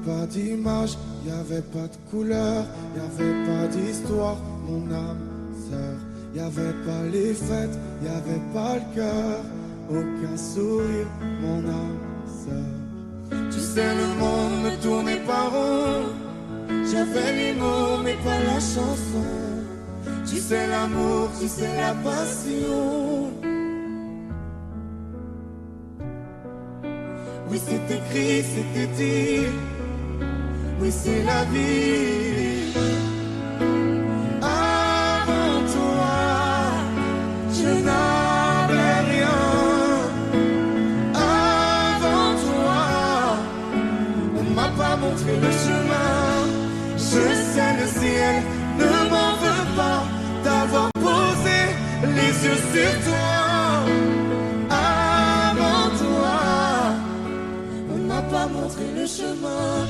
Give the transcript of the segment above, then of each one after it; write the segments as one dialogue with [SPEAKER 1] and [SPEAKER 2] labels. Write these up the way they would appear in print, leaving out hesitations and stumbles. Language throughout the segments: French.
[SPEAKER 1] pas d'image, y avait pas de couleur, y avait pas d'histoire, mon âme sœur. Y avait pas les fêtes, y avait pas le cœur, aucun sourire, mon âme sœur. Tu sais, le monde ne tournait pas rond, j'avais les mots mais pas la chanson. Tu sais l'amour, tu sais la passion. Oui, c'est écrit, c'était dit. Oui, c'est la vie. Avant toi, je n'avais rien. Avant toi, on m'a pas montré le chemin. Je sais, le ciel ne m'en veut pas d'avoir posé les yeux sur toi. Avant toi, on m'a pas montré le chemin.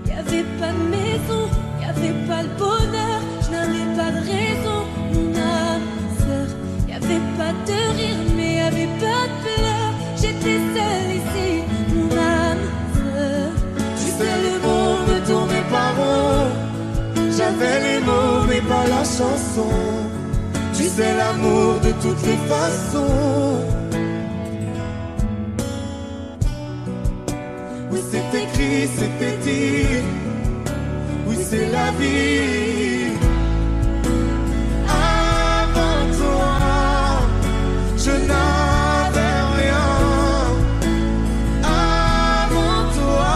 [SPEAKER 2] Y'avait pas de maison, y'avait pas le bonheur, je n'avais pas de raison, mon âme sœur. Y'avait pas de rire, mais y'avait pas de pleurs. J'étais seule ici, mon âme sœur.
[SPEAKER 1] Tu sais, le monde ne tournait pas rond, j'avais les mots mais pas la chanson. Tu sais, l'amour de toutes les façons. Oui, c'est écrit, c'était dit. Oui, c'est la vie. Avant toi, je n'avais rien. Avant toi,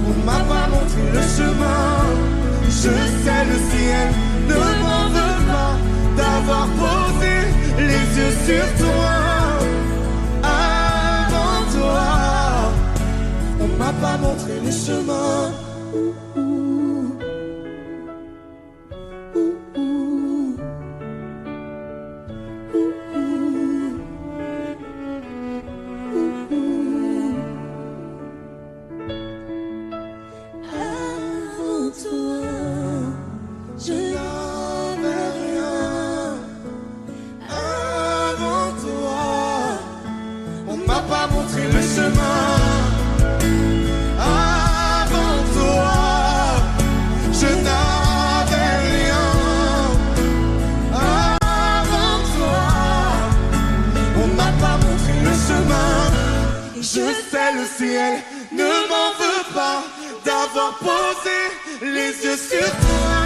[SPEAKER 1] on m'a pas montré le chemin. Je sais, le ciel ne m'en veut pas d'avoir posé les yeux sur toi. Avant toi, on m'a pas montré le chemin.
[SPEAKER 2] Avant toi, je
[SPEAKER 1] n'avais rien. Avant toi, on m'a pas montré le chemin. Avant toi, je n'avais rien. Avant toi, on m'a pas montré le chemin. Je sais, le ciel ne m'en veut pas d'avoir posé les yeux sur toi.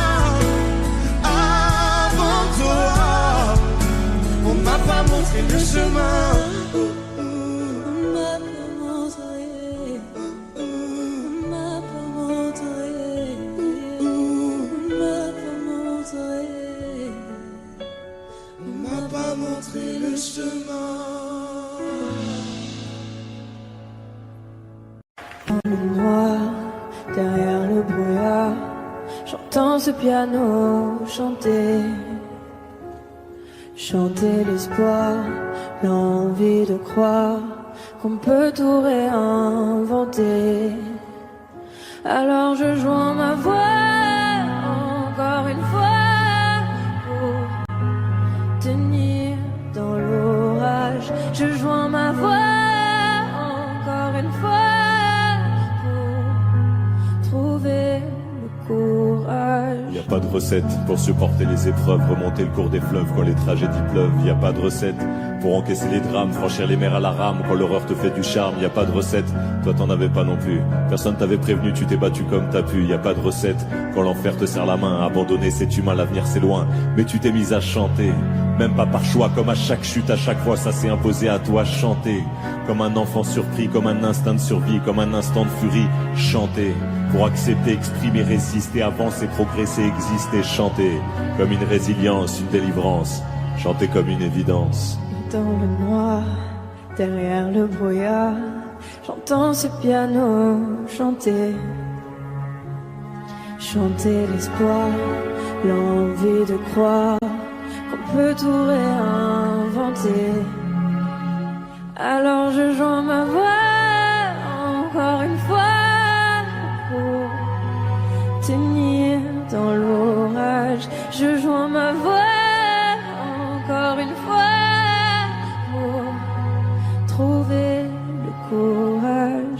[SPEAKER 1] Avant toi, on m'a pas montré le chemin.
[SPEAKER 2] on m'a pas montré, on m'a pas montré, on m'a pas montré,
[SPEAKER 1] On m'a pas montré le chemin.
[SPEAKER 3] Dans le noir, derrière le brouillard, j'entends ce piano chanter. Chanter l'espoir, l'envie de croire qu'on peut tout réinventer. Alors je joins ma voix encore une fois pour tenir dans l'orage. Je joins ma voix encore une fois pour trouver le courage.
[SPEAKER 4] Y a pas de recette pour supporter les épreuves, remonter le cours des fleuves quand les tragédies pleuvent. Y a pas de recette pour encaisser les drames, franchir les mers à la rame quand l'horreur te fait du charme. Y a pas de recette, toi t'en avais pas non plus. Personne t'avait prévenu, tu t'es battu comme t'as pu. Y a pas de recette quand l'enfer te serre la main. Abandonner c'est humain, l'avenir c'est loin. Mais tu t'es mise à chanter, même pas par choix. Comme à chaque chute, à chaque fois ça s'est imposé à toi. Chanter comme un enfant surpris, comme un instinct de survie, comme un instant de furie. Chanter pour accepter, exprimer, résister, avancer, progresser, exister. Chanter comme une résilience, une délivrance. Chanter comme une évidence.
[SPEAKER 3] Dans le noir, derrière le brouillard, j'entends ce piano chanter. Chanter l'espoir, l'envie de croire qu'on peut tout réinventer. Alors je joins ma voix encore une fois pour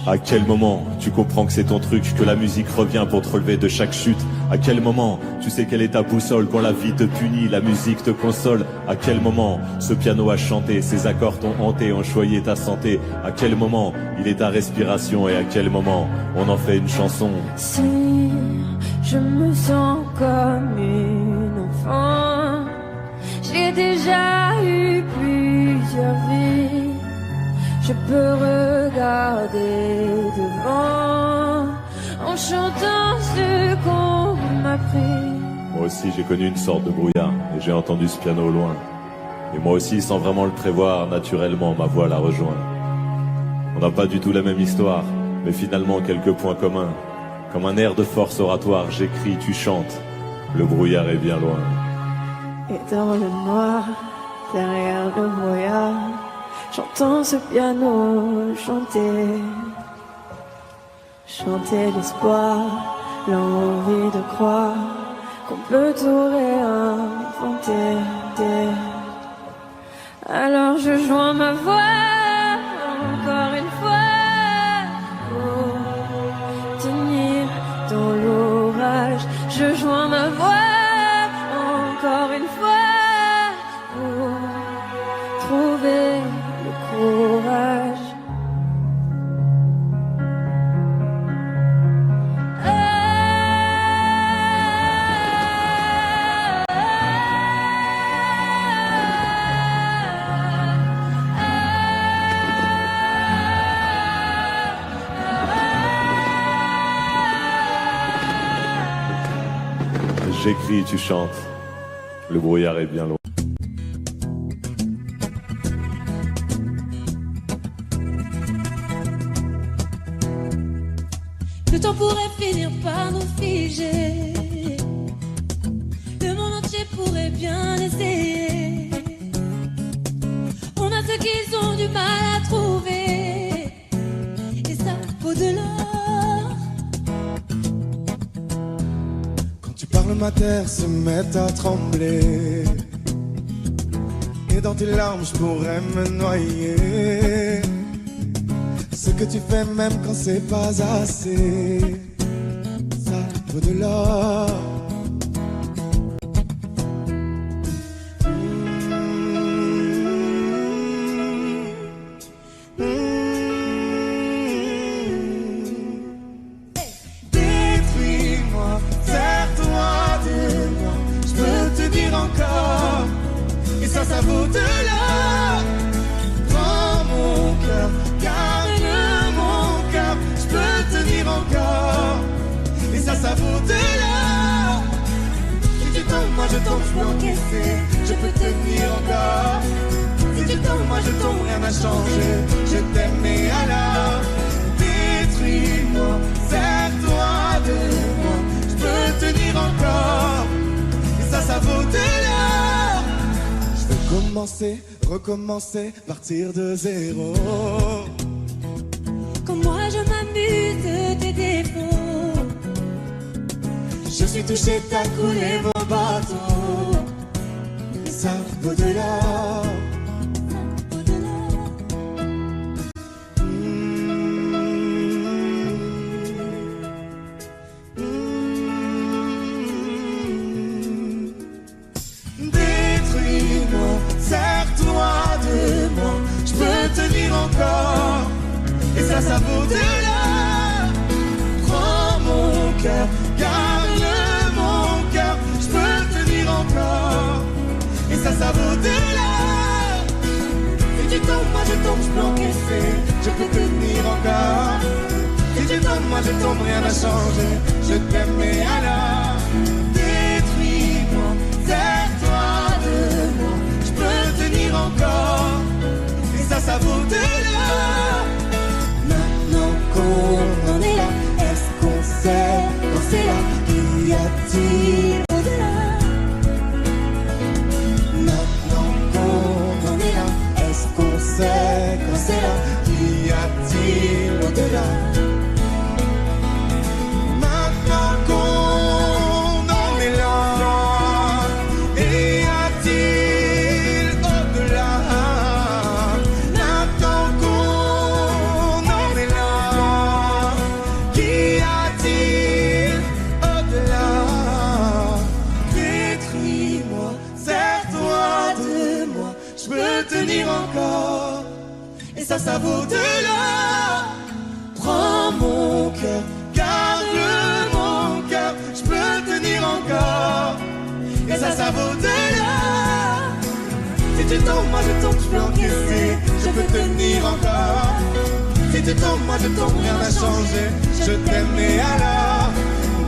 [SPEAKER 4] À quel moment tu comprends que c'est ton truc, que la musique revient pour te relever de chaque chute? À quel moment tu sais quelle est ta boussole quand la vie te punit, la musique te console? À quel moment ce piano a chanté, ses accords t'ont hanté, ont choyé ta santé? À quel moment il est ta respiration et à quel moment on en fait une chanson?
[SPEAKER 3] Si je me sens comme une enfant, j'ai déjà eu plusieurs vies. Je peux regarder devant en chantant ce qu'on m'a appris.
[SPEAKER 4] Moi aussi j'ai connu une sorte de brouillard et j'ai entendu ce piano au loin. Et moi aussi, sans vraiment le prévoir, naturellement ma voix la rejoint. On n'a pas du tout la même histoire, mais finalement quelques points communs. Comme un air de force oratoire, j'écris, tu chantes. Le brouillard est bien loin.
[SPEAKER 3] Et dans le noir, derrière le brouillard, j'entends ce piano chanter. Chanter l'espoir, l'envie de croire qu'on peut tout réinventer. Alors je joins ma voix encore une fois pour tenir dans l'orage. Je joins ma voix encore une fois pour trouver le courage.
[SPEAKER 4] J'écris, tu chantes. Le brouillard est bien loin.
[SPEAKER 2] Le temps pourrait finir par nous figer. Le monde entier pourrait bien essayer. On a ce qu'ils ont du mal à trouver. Et ça vaut de l'or.
[SPEAKER 1] Ma terre se met à trembler et dans tes larmes je pourrais me noyer. Ce que tu fais même quand c'est pas assez, ça vaut de l'or. Ça vaut de l'or. Prends mon cœur, garde mon cœur. Je peux tenir encore. Et ça vaut de l'or. Si tu tombes, moi je tombe, je peux encaisser. Je peux tenir encore. Si tu tombes, moi je tombe, rien n'a changé. Je t'aime et alors détruis-moi, serre-toi de moi. Je peux tenir encore. Et ça vaut de l'or. Commencer, recommencer, partir de zéro.
[SPEAKER 2] Comme moi je m'amuse de tes défauts.
[SPEAKER 1] Je suis touché, t'as coulé mon bateau. Ça vaut de l'or. Encore. Et ça vaut de l'or. Prends mon cœur, garde mon cœur. Je peux tenir encore. Et ça vaut de l'or. Si tu tombes, moi je tombe, je peux encaisser. Je peux tenir encore. Si tu tombes, moi je tombe, rien n'a changé. Je t'aime et alors détruis-moi, serre-toi de moi. Je peux tenir encore. Ça vaut de l'or. Maintenant qu'on en est là, est-ce qu'on sait quand c'est là? Y a-t-il au-delà? Maintenant qu'on en est là, est-ce qu'on sait quand c'est là? Y a-t-il au-delà? Maintenant qu'on tenir encore. Et ça vaut de l'or. Prends mon cœur, garde mon cœur, je peux tenir encore. Et ça vaut de l'or. Si tu tombes, moi je tombe, je peux encaisser, je peux tenir encore. Si tu tombes, moi je tombe, rien n'a changé, je t'aime et alors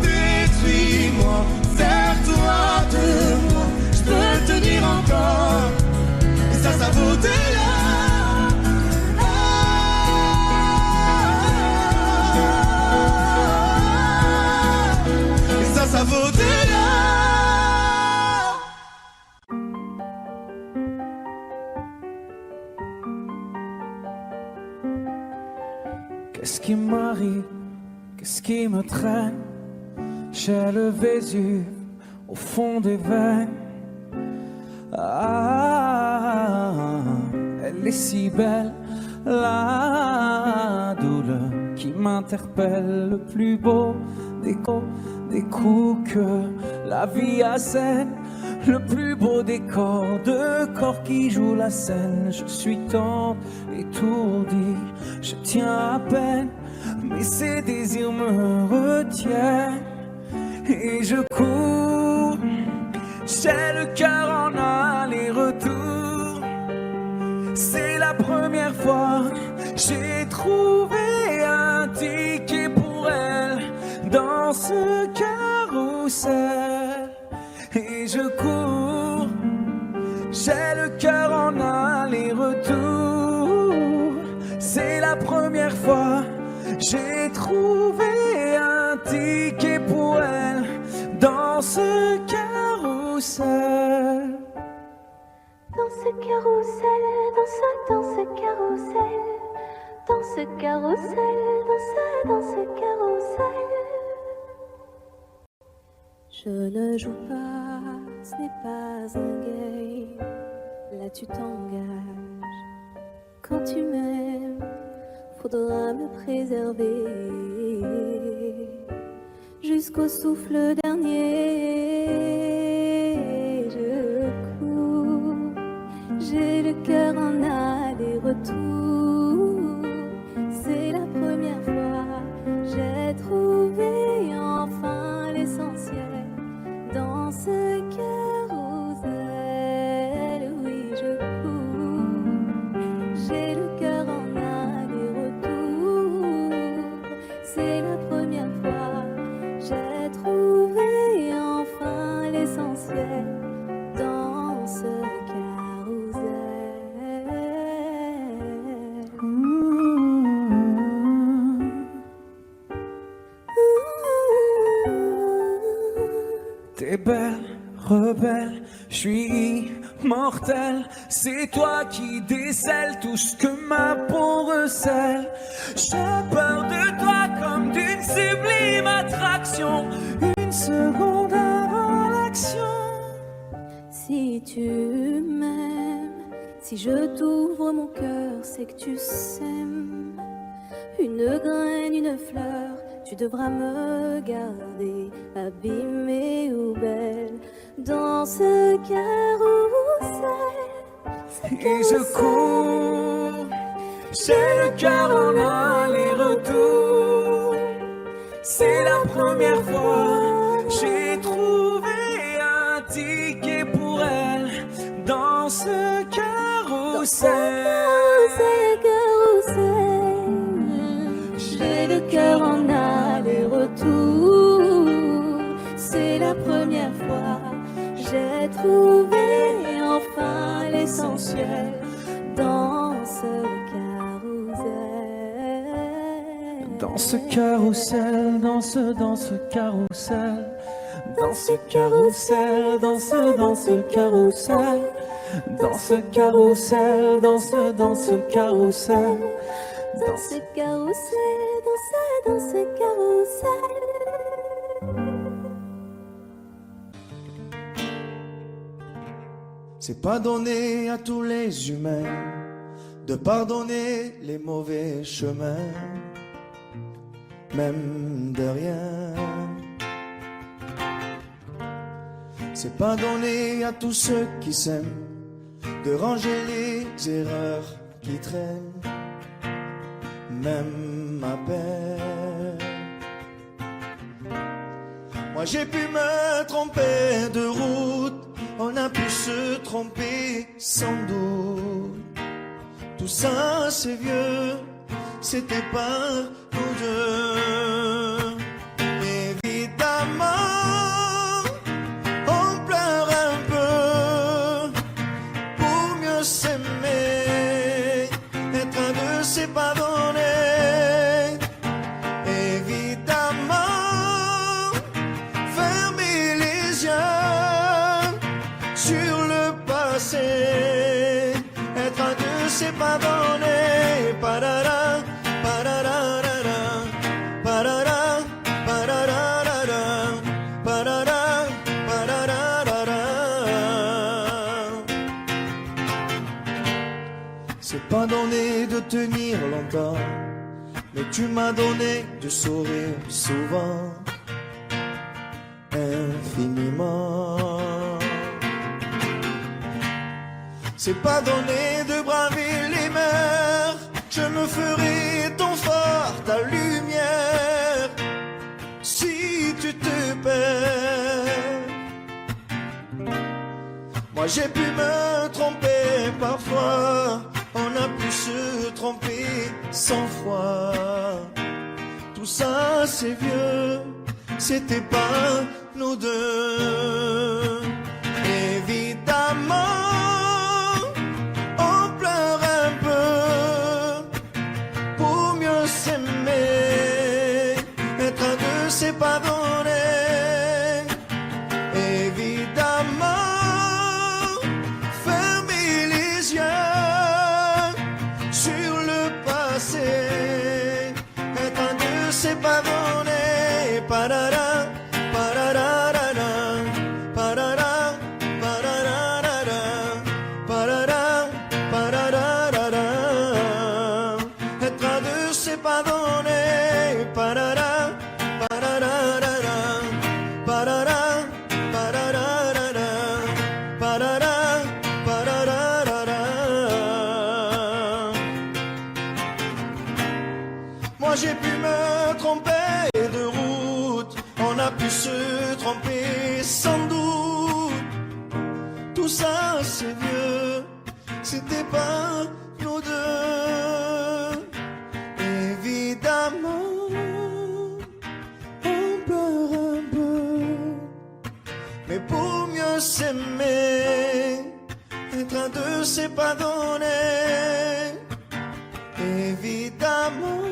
[SPEAKER 1] détruis-moi, sers-toi de moi, je peux tenir encore. Et ça vaut de l'or. Et ça vaut de l'or.
[SPEAKER 5] Qu'est-ce qui m'arrive? Qu'est-ce qui me traîne? J'ai le Vésuve au fond des veines. Ah, elle est si belle, la douleur qui m'interpelle. Le plus beau des coups que la vie assène. Le plus beau des corps, de corps qui jouent la scène. Je suis tant étourdi, je tiens à peine, mais ces désirs me retiennent. Et je cours, j'ai le cœur en aller-retour. C'est la première fois, j'ai trouvé un ticket pour elle dans ce carrousel. Et je cours, j'ai le cœur en aller-retour. C'est la première fois, j'ai trouvé un ticket pour elle dans ce carrousel.
[SPEAKER 2] Dans ce carrousel, dans ce carrousel, dans ce carrousel, dans ce carrousel. Je ne joue pas, ce n'est pas un game. Là tu t'engages. Quand tu m'aimes, faudra me préserver jusqu'au souffle dernier. Je cours, j'ai le cœur en aller-retour. C'est la première fois, j'ai trouvé enfin l'essentiel dans ce carrousel. Oui, je cours, j'ai le cœur en aller-retour. C'est la première fois, j'ai trouvé enfin l'essentiel dans ce carrousel.
[SPEAKER 5] T'es belle, rebelle, je suis immortel. C'est toi qui décèles tout ce que ma peau recèle. J'ai peur de toi comme d'une sublime attraction. Une seconde avant l'action.
[SPEAKER 2] Si tu m'aimes, si je t'ouvre mon cœur, c'est que tu sèmes une graine, une fleur. Tu devras me garder abîmée ou belle dans ce carrousel.
[SPEAKER 5] Et je cours, j'ai le cœur en aller-retour. C'est la première fois, j'ai trouvé un ticket pour elle dans ce carrousel.
[SPEAKER 2] J'ai le cœur en aller-retour. C'est la première fois, j'ai trouvé enfin l'essentiel dans ce carrousel.
[SPEAKER 5] Dans ce carrousel, dans ce carrousel. Dans ce carrousel, dans ce carrousel. Dans ce carrousel, dans ce carrousel.
[SPEAKER 2] Dans ce carrousel, dans ce carrousel.
[SPEAKER 1] C'est pas donné à tous les humains de pardonner les mauvais chemins, même de rien. C'est pas donné à tous ceux qui s'aiment de ranger les erreurs qui traînent, même ma peine. Moi j'ai pu me tromper de route, on a pu se tromper sans doute. Tout ça c'est vieux, c'était pas nous deux. Évidemment, on pleure un peu pour mieux s'aimer, être un de c'est pas donné. Évidemment, fermer les yeux sur le passé, être un de c'est pas donné. Parara, pararara, parara, pararara, parara, pararara. C'est pas donné de tenir longtemps, mais tu m'as donné de sourire souvent, infiniment. C'est pas donné de braver les mers, je me ferai ton phare, ta lumière, si tu te perds. Moi j'ai pu me tromper parfois, on a pu se tromper 100 fois. Tout ça c'est vieux, c'était pas nous deux. Évidemment, on pleure un peu pour mieux s'aimer, être un deux c'est pas donné. Évidemment, fermer les yeux sur le passé, être un deux c'est pas donné. Parara, pararara, parara, pararara, parara, pararara. Être à deux c'est pas donné. Parara, pararara, parara, pararara, parara, pararara. Moi j'ai pu me tromper de route, on a pu se tromper sans doute. Tout ça c'est vieux, c'était pas nous deux. Évidemment, on pleure un peu, mais pour mieux s'aimer, être un deux c'est pas donné. Évidemment,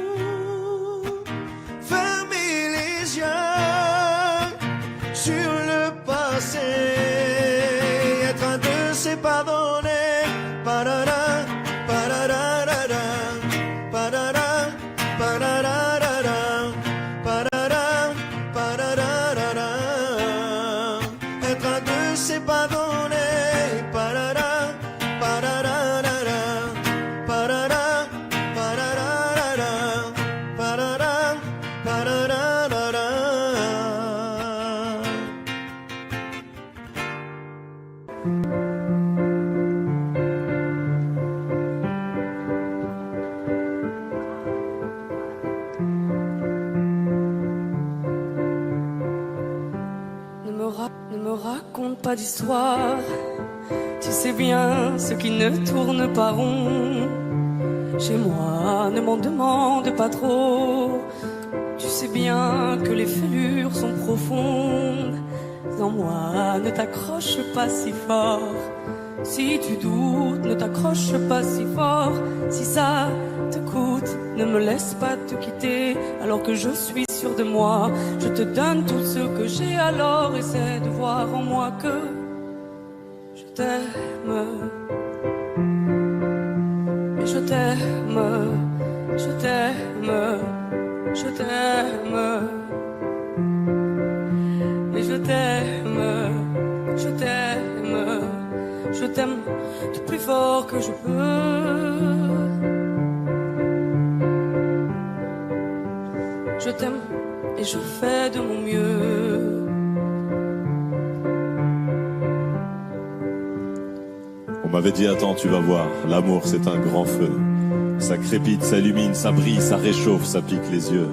[SPEAKER 1] fermer les yeux sur le passé, être un deux c'est pas donné. Parara, pararara, parara, pararara, parara, pararara. Être un deux c'est pas donné. Parara, pararara, parara, pararara, parara, pararara.
[SPEAKER 3] Ne me raconte pas d'histoire, tu sais bien ce qui ne tourne pas rond. Chez moi, ne m'en demande pas trop, tu sais bien que les fêlures sont profondes. En moi, ne t'accroche pas si fort. Si tu doutes, ne t'accroche pas si fort. Si ça te coûte, ne me laisse pas te quitter alors que je suis sûre de moi. Je te donne tout ce que j'ai, alors essaie de voir en moi que je t'aime. Et je t'aime, je t'aime, je t'aime. Et je t'aime, je t'aime, je t'aime du plus fort que je peux. Je t'aime et je fais de mon mieux.
[SPEAKER 4] m'avait dit attends, tu vas voir, l'amour c'est un grand feu. Ça crépite, ça illumine, ça brille, ça réchauffe, ça pique les yeux.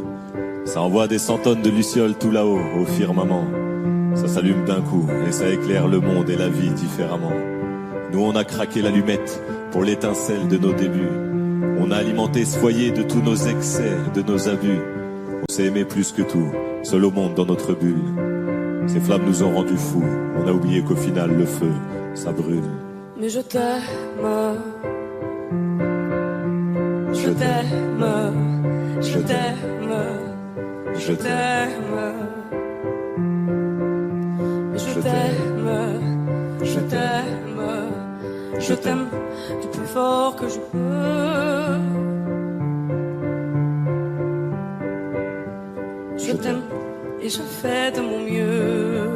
[SPEAKER 4] Ça envoie des centonnes de lucioles tout là-haut, au firmament. Ça s'allume d'un coup et ça éclaire le monde et la vie différemment. Nous on a craqué l'allumette pour l'étincelle de nos débuts. On a alimenté ce foyer de tous nos excès, de nos abus. On s'est aimé plus que tout, seul au monde dans notre bulle. Ces flammes nous ont rendus fous, on a oublié qu'au final le feu, ça brûle.
[SPEAKER 3] Mais je t'aime, je t'aime, je t'aime, je t'aime, je t'aime, je t'aime, je t'aime du plus fort que je peux. Je t'aime et je fais de mon mieux.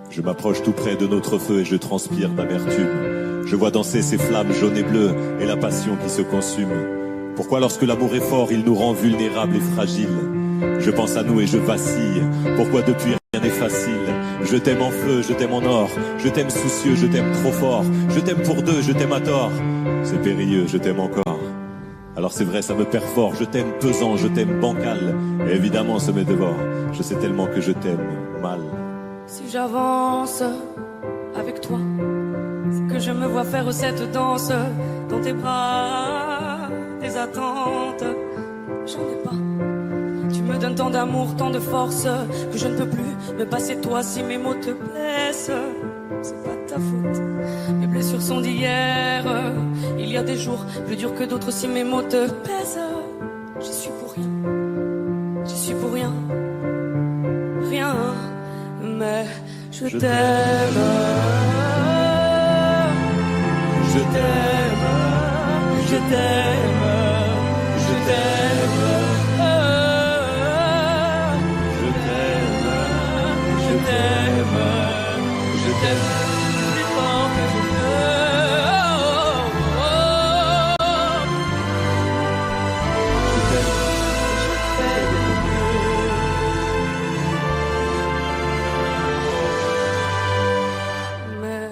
[SPEAKER 4] Je m'approche tout près de notre feu et je transpire d'amertume. Je vois danser ces flammes jaunes et bleues et la passion qui se consume. Pourquoi lorsque l'amour est fort, il nous rend vulnérables et fragiles? Je pense à nous et je vacille. Pourquoi depuis rien n'est facile? Je t'aime en feu, je t'aime en or. Je t'aime soucieux, je t'aime trop fort. Je t'aime pour deux, je t'aime à tort. C'est périlleux, je t'aime encore. Alors c'est vrai, ça me perd fort. Je t'aime pesant, je t'aime bancal. Et évidemment, ça me dévore. Je sais tellement que je t'aime mal.
[SPEAKER 3] Si j'avance avec toi, c'est que je me vois faire cette danse dans tes bras, tes attentes. J'en ai pas. Tu me donnes tant d'amour, tant de force que je ne peux plus me passer de toi si mes mots te blessent. C'est pas ta faute. Mes blessures sont d'hier. Il y a des jours plus durs que d'autres si mes mots te pèsent. J'y suis pour rien. J'y suis pour rien. Rien. Mais je t'aime. Je t'aime. Je t'aime. Je t'aime. Je t'aime. Je t'aime. Je t'aime plus fort que je peux. Je t'aime. Je fais de mon mieux. Mais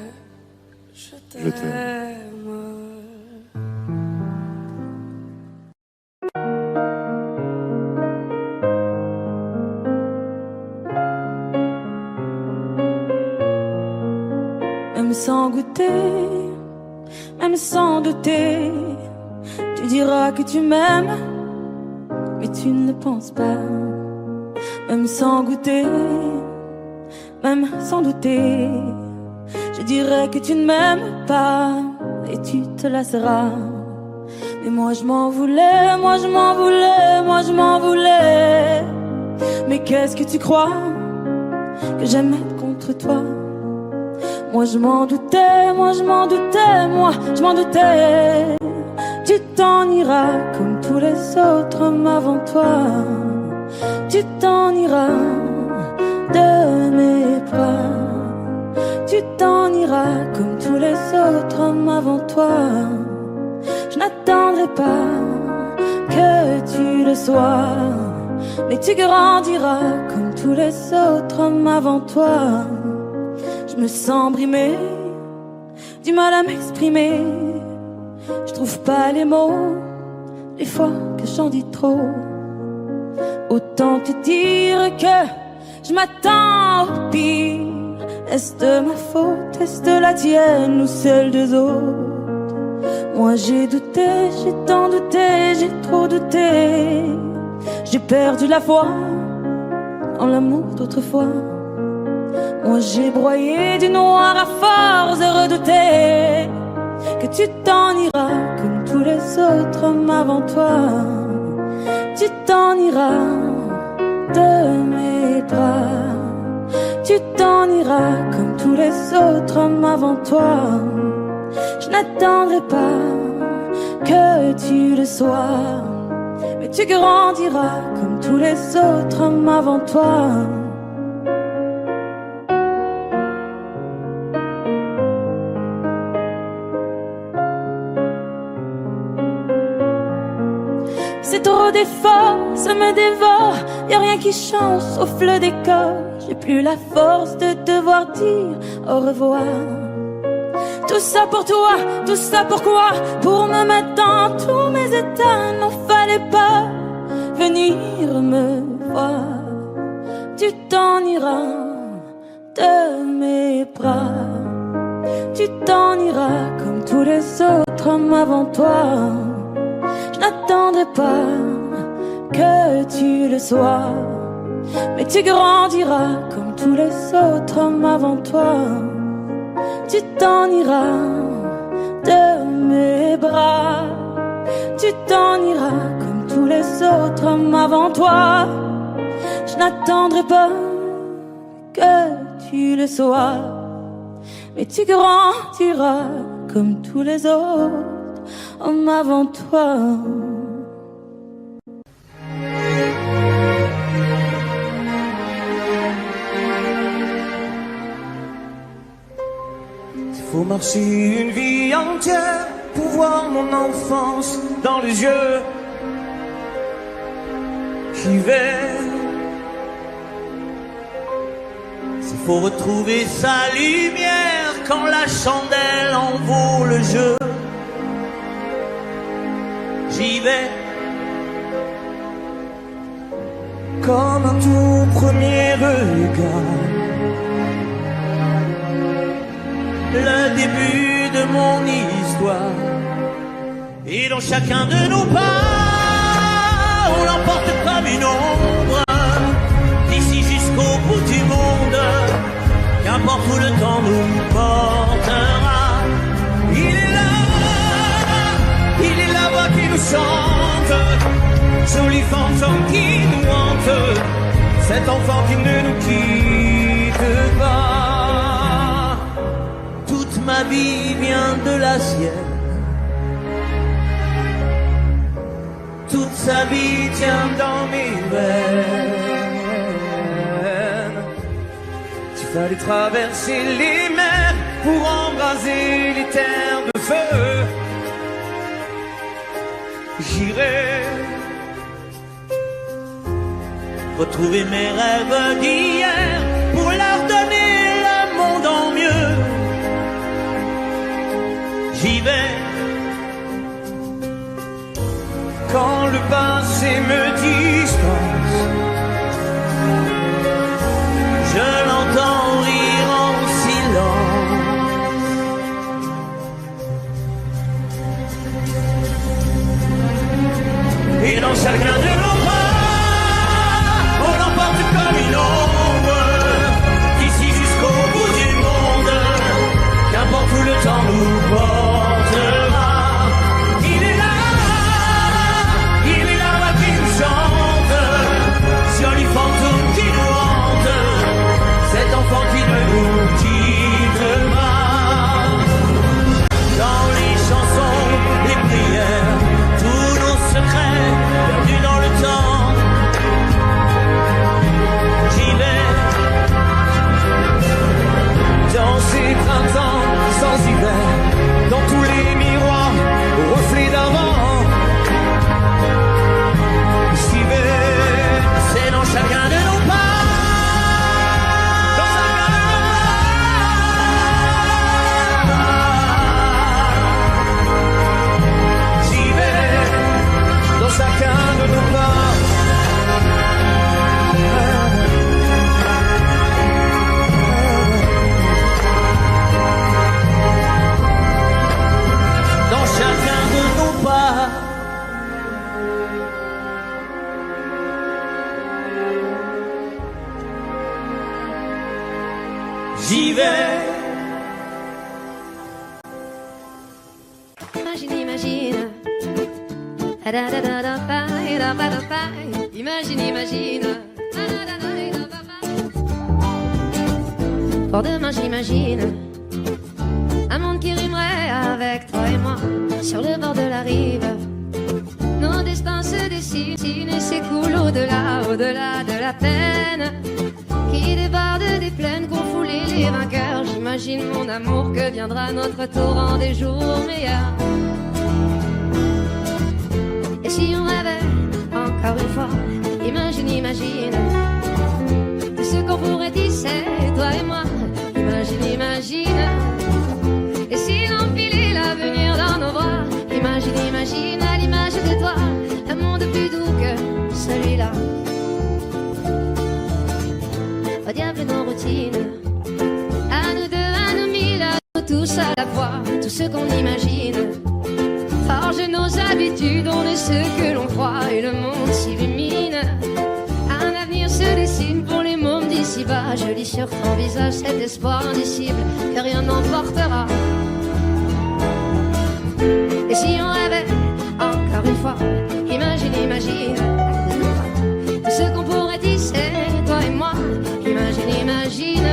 [SPEAKER 3] je t'aime.
[SPEAKER 2] Même sans goûter, même sans douter, tu diras que tu m'aimes, mais tu ne le penses pas. Même sans goûter, même sans douter, je dirais que tu ne m'aimes pas et tu te lasseras. Mais moi je m'en voulais, moi je m'en voulais, moi je m'en voulais. Mais qu'est-ce que tu crois que j'aime être contre toi? Moi je m'en doutais, moi je m'en doutais, moi je m'en doutais. Tu t'en iras comme tous les autres hommes avant toi. Tu t'en iras de mes bras. Tu t'en iras comme tous les autres hommes avant toi. Je n'attendrai pas que tu le sois, mais tu grandiras comme tous les autres hommes avant toi. Je me sens brimée, du mal à m'exprimer. Je trouve pas les mots, des fois que j'en dis trop. Autant te dire que je m'attends au pire. Est-ce de ma faute, est-ce de la tienne ou celle des autres? Moi j'ai douté, j'ai tant douté, j'ai trop douté. J'ai perdu la foi en l'amour d'autrefois. Moi j'ai broyé du noir à force de redouter que tu t'en iras comme tous les autres hommes avant toi. Tu t'en iras de mes bras. Tu t'en iras comme tous les autres hommes avant toi. Je n'attendrai pas que tu le sois, mais tu grandiras comme tous les autres hommes avant toi. C'est trop d'efforts, ça me dévore. Y'a rien qui change sauf le décor. J'ai plus la force de devoir dire au revoir. Tout ça pour toi, tout ça pourquoi? Pour me mettre dans tous mes états. N'en fallait pas venir me voir. Tu t'en iras de mes bras. Tu t'en iras comme tous les autres hommes avant toi. Je n'attendrai pas que tu le sois, mais tu grandiras comme tous les autres hommes avant toi. Tu t'en iras de mes bras. Tu t'en iras comme tous les autres hommes avant toi. Je n'attendrai pas que tu le sois, mais tu grandiras comme tous les autres hommes avant toi.
[SPEAKER 5] Faut marcher une vie entière pour voir mon enfance dans les yeux. J'y vais. S'il faut retrouver sa lumière quand la chandelle en vaut le jeu, j'y vais. Comme un tout premier regard, le début de mon histoire. Et dans chacun de nos pas, on l'emporte comme une ombre, d'ici jusqu'au bout du monde. Qu'importe où le temps nous portera, il est la voix qui nous chante, joli fantôme qui nous hante, cet enfant qui ne nous quitte pas. Toute ma vie vient de la sienne, toute sa vie tient dans mes veines. Il fallait traverser les mers pour embraser les terres de feu. J'irai retrouver mes rêves d'hier pour leur donner le monde en mieux. J'y vais quand le passé me dispense. Je l'entends rire en silence. Et dans chacun de nos bras, on l'emporte comme une ombre, d'ici jusqu'au bout du monde. Qu'importe où le temps nous portera, il est là qui nous chante, joli fantôme qui nous hante, cet enfant qui ne nous quitte pas. Dans les chansons, les prières, tous nos secrets perdus dans le temps. J'y vais dans ces printemps sans hiver, dans tous les miroirs aux reflets d'avant. J'y vais, c'est dans chacun de nos pas. Chacun de nos pas, dans chacun de nos pas. J'y vais.
[SPEAKER 2] Imagine. Imagine. Pour demain j'imagine un monde qui rimerait avec toi et moi sur le bord de la rive. Nos destins se dessinent et s'écoulent au-delà de la peine qui déborde des plaines qu'ont foulé les vainqueurs. J'imagine mon amour que viendra notre tour en des jours meilleurs. Et si on rêvait encore une fois, imagine ce qu'on pourrait tisser, toi et moi. Imagine, imagine. Et si l'empilait l'avenir dans nos bras. Imagine, imagine à l'image de toi, un monde plus doux que celui-là. Au diable nos routines, à nous deux, à nous mille, à nous tous à la fois, tout ce qu'on imagine. Forge nos habitudes, on est ce que l'on croit et le monde s'illumine. Un avenir se dessine pour les mômes d'ici-bas. Je lis sur ton visage cet espoir indicible que rien n'emportera. Et si on rêvait encore une fois, imagine, imagine tout ce qu'on pourrait tisser, toi et moi. Imagine, imagine.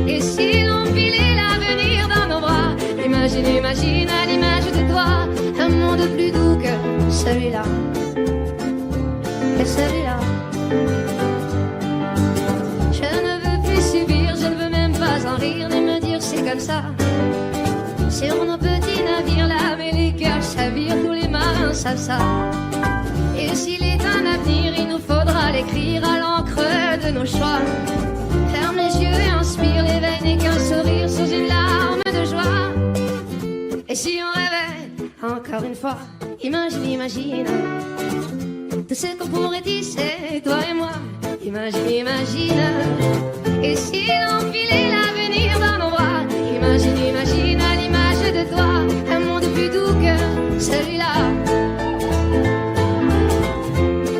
[SPEAKER 2] Et si l'on filait l'avenir dans nos bras. Imagine, imagine à l'image de toi, un monde plus doux que celui-là. Que celui-là. Je ne veux plus subir, je ne veux même pas en rire, ni me dire c'est comme ça. Sur nos petits navires là, mais les cœurs chavirent, tous les marins savent ça. Et s'il est un avenir, il nous faudra l'écrire à l'encre de nos choix. Ferme les yeux et inspire, l'éveil n'est qu'un sourire sous une larme de joie. Et si on rêvait encore une fois, imagine, imagine tout ce qu'on pourrait tisser, toi et moi. Imagine, imagine. Et si l'on filait l'avenir dans nos bras. Imagine, imagine à l'image de toi, un monde plus doux que celui-là.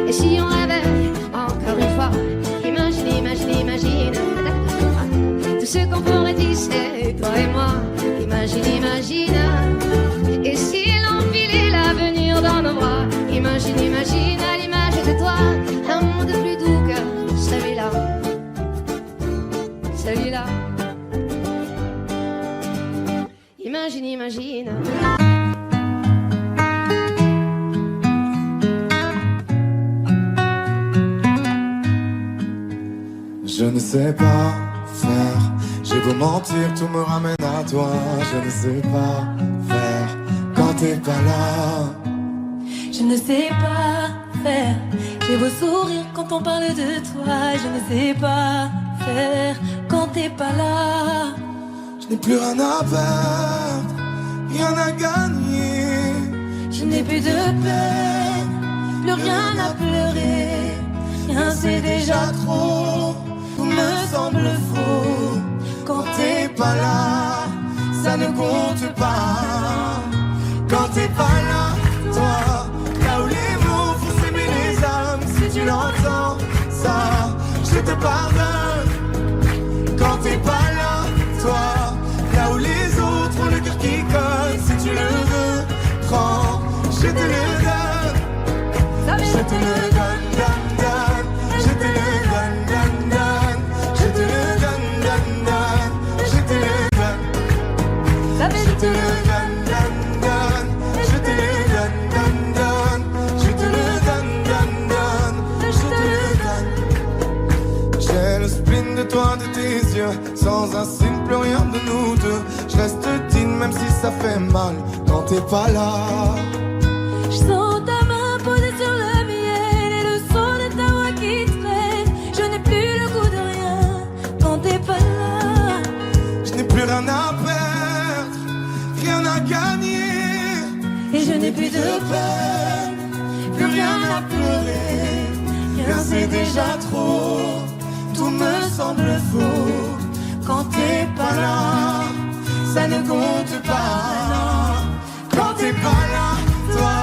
[SPEAKER 2] Et si on rêvait encore une fois, imagine, imagine, imagine tout ce qu'on pourrait tisser, toi et moi. Imagine, imagine. Et si l'on filait l'avenir dans nos bras. Imagine, imagine à l'image de toi, un monde plus doux que celui-là. Celui-là. Imagine, imagine.
[SPEAKER 1] Je ne sais pas faire, j'ai beau mentir, tout me ramène à toi. Je ne sais pas faire quand t'es pas là.
[SPEAKER 2] Je ne sais pas faire, j'ai beau sourire quand on parle de toi. Je ne sais pas faire quand t'es pas là.
[SPEAKER 1] Je n'ai plus rien à perdre, rien à gagner.
[SPEAKER 2] Je n'ai plus de peine, plus rien à pleurer. Rien c'est déjà trop, tout me semble faux.
[SPEAKER 1] Quand t'es pas là, ça ne compte pas. Quand t'es pas là, toi, là où les mots font s'aimer les âmes. Si tu l'entends, ça, je te pardonne. Quand t'es pas là, toi, là où les autres ont le cœur qui colle. Si tu le veux, prends, je te le donne. Je te le donne, donne, donne. Je te le donne, donne, donne. Je te le donne, donne, donne. Je te le donne. Je te le donne, donne, donne. Je te le donne, donne, donne. Je te le donne, donne, donne. Je te le donne. J'ai le spleen de toi, de tes yeux. Sans un signe, plus rien de nous deux. Je reste digne même si ça fait mal quand t'es pas là.
[SPEAKER 2] Je sens ta main posée sur le mien et le son de ta voix qui traîne. Je n'ai plus le goût de rien quand t'es pas là.
[SPEAKER 1] Je n'ai plus rien à perdre, rien à gagner.
[SPEAKER 2] Et je n'ai plus de peine,
[SPEAKER 1] Plus rien à pleurer, rien c'est déjà trop. Tout me semble faux quand t'es pas là. Ça ne compte pas. Quand t'es pas là, toi,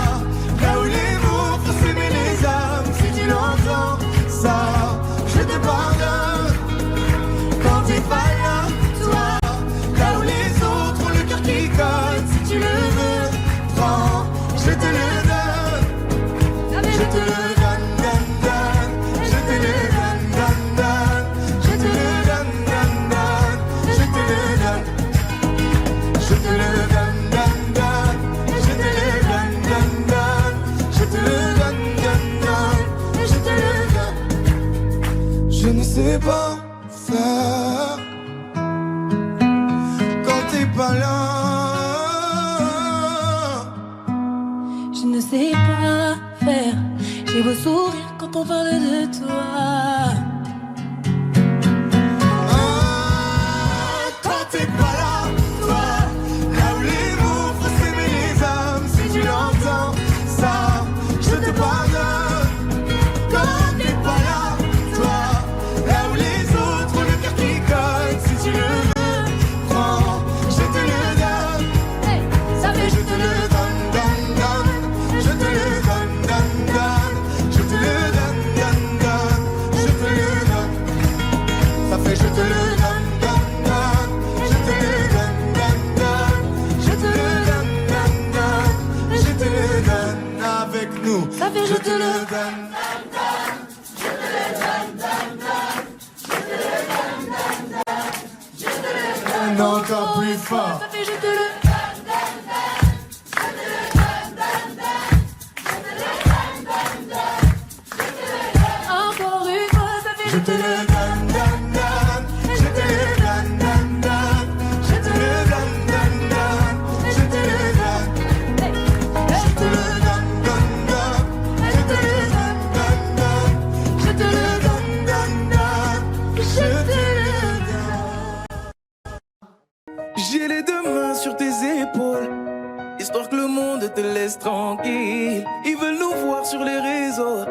[SPEAKER 1] là où les mots font s'aimer les âmes. Si tu l'entends, ça, je te pardonne. Quand t'es pas là, toi, là où les autres ont le cœur qui colle. Si tu le veux, prends, je te le donne. Je te le donne, donne, donne. Je te le donne, donne, donne. Je te le donne, donne, donne. Je te le donne. Je te le donne, donne, donne. Je te le donne, donne, donne. Je te le donne, donne, donne. Je te le donne. Je ne sais pas faire quand t'es pas là.
[SPEAKER 2] je ne sais pas faire. J'ai beau sourire quand on parle de toi.
[SPEAKER 1] encore plus fort.
[SPEAKER 2] Ça fait je te le encore une fois, ça fait
[SPEAKER 1] Je te le donne, donne, donne. Je te le donne, donne, donne. Je te le donne, donne, donne. Je te le donne. Je te le donne, donne, donne. Je te le donne, donne, donne. Je te le donne, donne, donne. Je te le donne.
[SPEAKER 5] J'ai les deux mains sur tes épaules, histoire que le monde te laisse tranquille. Ils veulent nous voir sur les réseaux,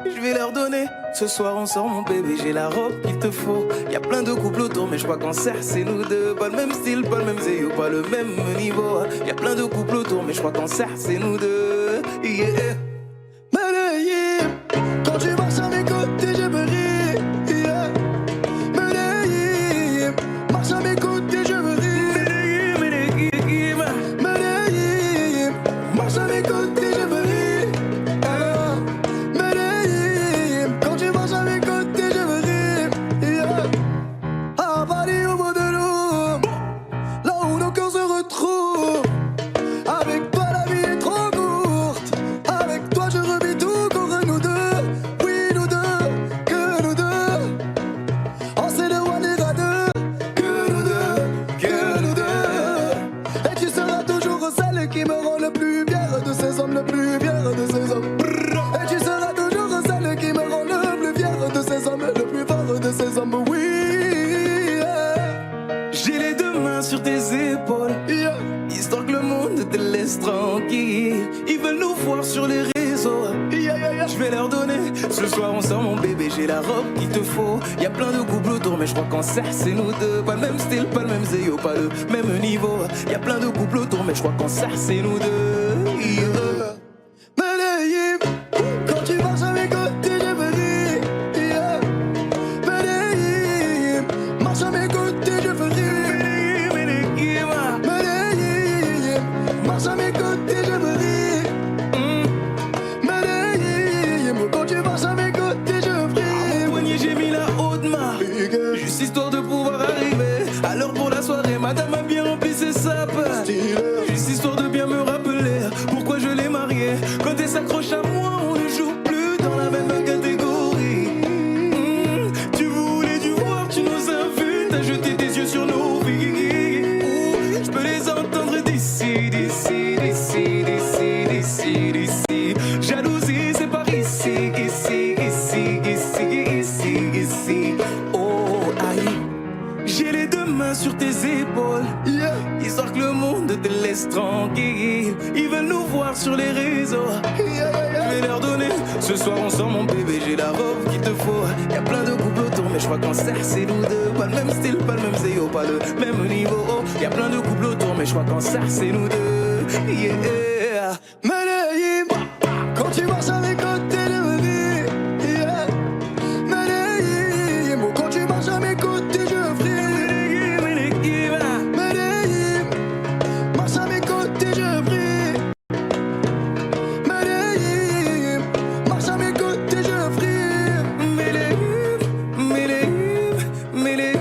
[SPEAKER 5] je vais leur donner. Ce soir on sort mon bébé, j'ai la robe qu'il te faut. Y'a plein de couples autour mais je crois qu'en cercle c'est nous deux. Pas le même style, pas le même zéyo, pas le même niveau. Y'a plein de couples autour mais je crois qu'en cercle c'est nous deux. Yeah. Medellín, quand tu marches à mes côtés je me ris. Yeah. Medellín, marche à mes côtés je me ris. Medellín, Medellín, marche à mes côtés je me ris. Medellín, quand tu marches à mes côtés je me ris. Yeah. À Paris au bout de l'eau, là où nos cœurs se retrouvent. Avec toi la vie est trop courte. Avec toi je revis tout contre nous deux. Oui nous deux, que nous deux. On s'est de one et deux. Que nous deux, que nous deux. Et tu seras toujours celle qui me rend le plus fier de ces hommes, le plus fier de ces hommes. Et tu seras toujours celle qui me rend le plus fier de ces hommes, le plus fort de ces hommes. Oui, yeah. J'ai les deux mains sur tes épaules, yeah. Histoire que le monde te laisse tranquille. Ils veulent nous voir sur les réseaux, yeah, yeah, yeah. Je vais leur donner. Ce soir on sort mon bébé, j'ai la robe qu'il te faut. Y'a plein de couples autour mais je crois qu'en cercle c'est nous deux. Pas le même style, pas le même zéyo, pas le même niveau. Y'a plein de couples autour mais je crois qu'en cercle c'est nous deux, yeah. Medellín, quand tu marches à mes côtés je me ris, yeah. Medellín, marche à mes côtés je me ris. Medellín, marche à mes côtés je me ris. Medellín, quand tu marches à mes côtés je me ris. Au poignet j'ai mis la haute main, juste histoire de pouvoir arriver à l'heure pour la soirée. Madame a bien rempli ses sapes, juste histoire de bien me rappeler pourquoi je l'ai mariée. Quand elle s'accroche à moi, on ne joue plus dans la même catégorie. Tu voulais du voir, tu nous as vus, t'as jeté tes yeux sur nos vies. Je peux les entendre d'ici, d'ici, d'ici, d'ici, d'ici, d'ici. Jalousie, c'est par ici, ici, ici, ici, ici, ici. Oh, aïe. J'ai les deux mains sur tes épaules, yeah. Histoire que le monde te laisse tranquille. Ils veulent nous voir sur les réseaux, yeah, yeah, yeah. Je vais leur donner. Ce soir on sort mon bébé, j'ai la robe qu'il te faut. Y'a plein de couples autour mais je crois qu'en cercle c'est nous deux. Pas le même style, pas le même zéyo, pas le même niveau. Y'a plein de couples autour mais je crois qu'en cercle c'est nous deux, yeah. Medellín, quand tu marches à mes côtés je me ris, yeah. Medellín, quand tu marches à mes côtés je fris. Medellín, marche à mes côtés je fris. Medellín, marche à mes côtés je fris. Medellín, Medellín, Medellín.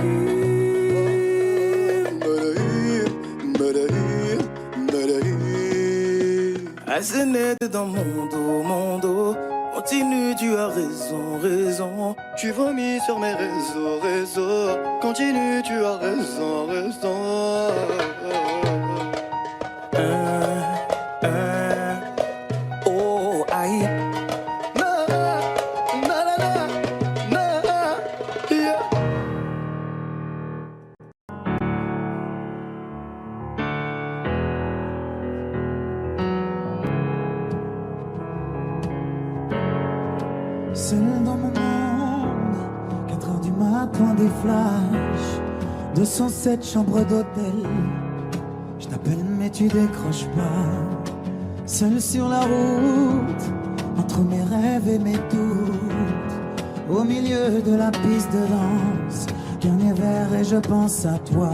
[SPEAKER 5] Medellín, Medellín, Medellín. Assez net dans mon dos. Continue, tu as raison, raison.
[SPEAKER 1] Tu vomis sur mes réseaux, réseaux. Continue, tu as raison, raison.
[SPEAKER 5] Oh, aïe.
[SPEAKER 1] Na, na, na, na, na, yeah.
[SPEAKER 5] Seul dans mon monde, 4 heures du matin, des flashs, 207 chambres d'hôtel. Je t'appelle mais tu décroches pas. Seul sur la route, entre mes rêves et mes doutes, au milieu de la piste de danse. Dernier verre et je pense à toi.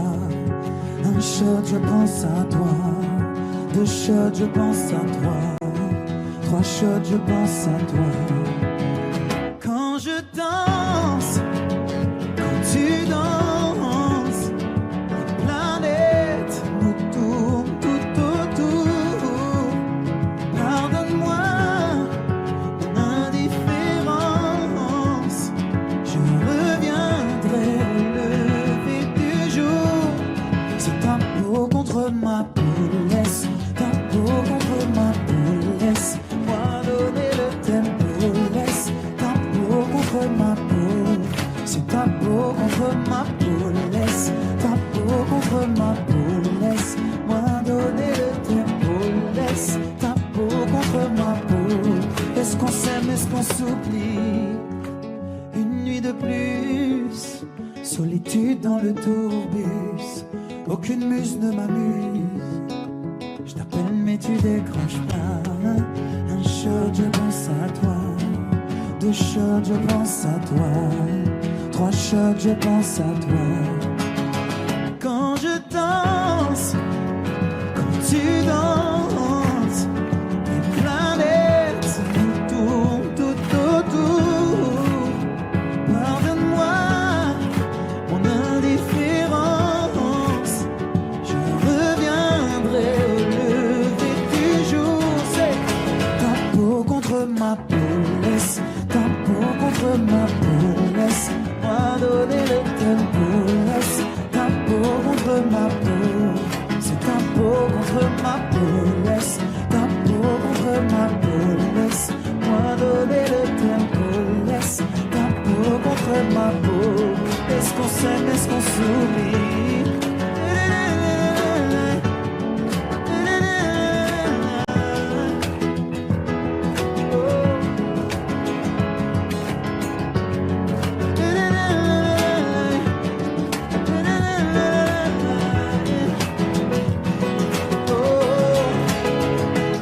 [SPEAKER 5] Un shot, je pense à toi. 2 shots, je pense à toi. 3 shots, je pense à toi. Quand je danse, quand tu danses, plein peau contre ma peau, laisse ta peau contre ma peau, laisse-moi donner le tempo, laisse ta peau contre ma peau, c'est ta peau contre ma peau, laisse ta peau contre ma peau, laisse-moi donner le tempo, laisse ta peau contre ma peau. Est-ce qu'on s'aime, est-ce qu'on s'oublie? Une nuit de plus, solitude dans le tourbus, aucune muse ne m'amuse. Je t'appelle mais tu décroches pas. Un shot je pense à toi, deux shots je pense à toi, trois shots je pense à toi. Quand je danse, quand tu danses, les planètes nous tournent tout autour. Pardonne-moi mon indifférence, je reviendrai au lever du jour. C'est ta peau contre ma peau, laisse ta peau contre ma peau, laisse-moi donner le tempo, laisse ta peau contre ma peau, c'est ta peau contre ma peau, laisse ta peau contre ma peau, laisse-moi donner le tempo, laisse ta peau contre ma peau. Est-ce qu'on s'aime, est-ce qu'on s'oublie?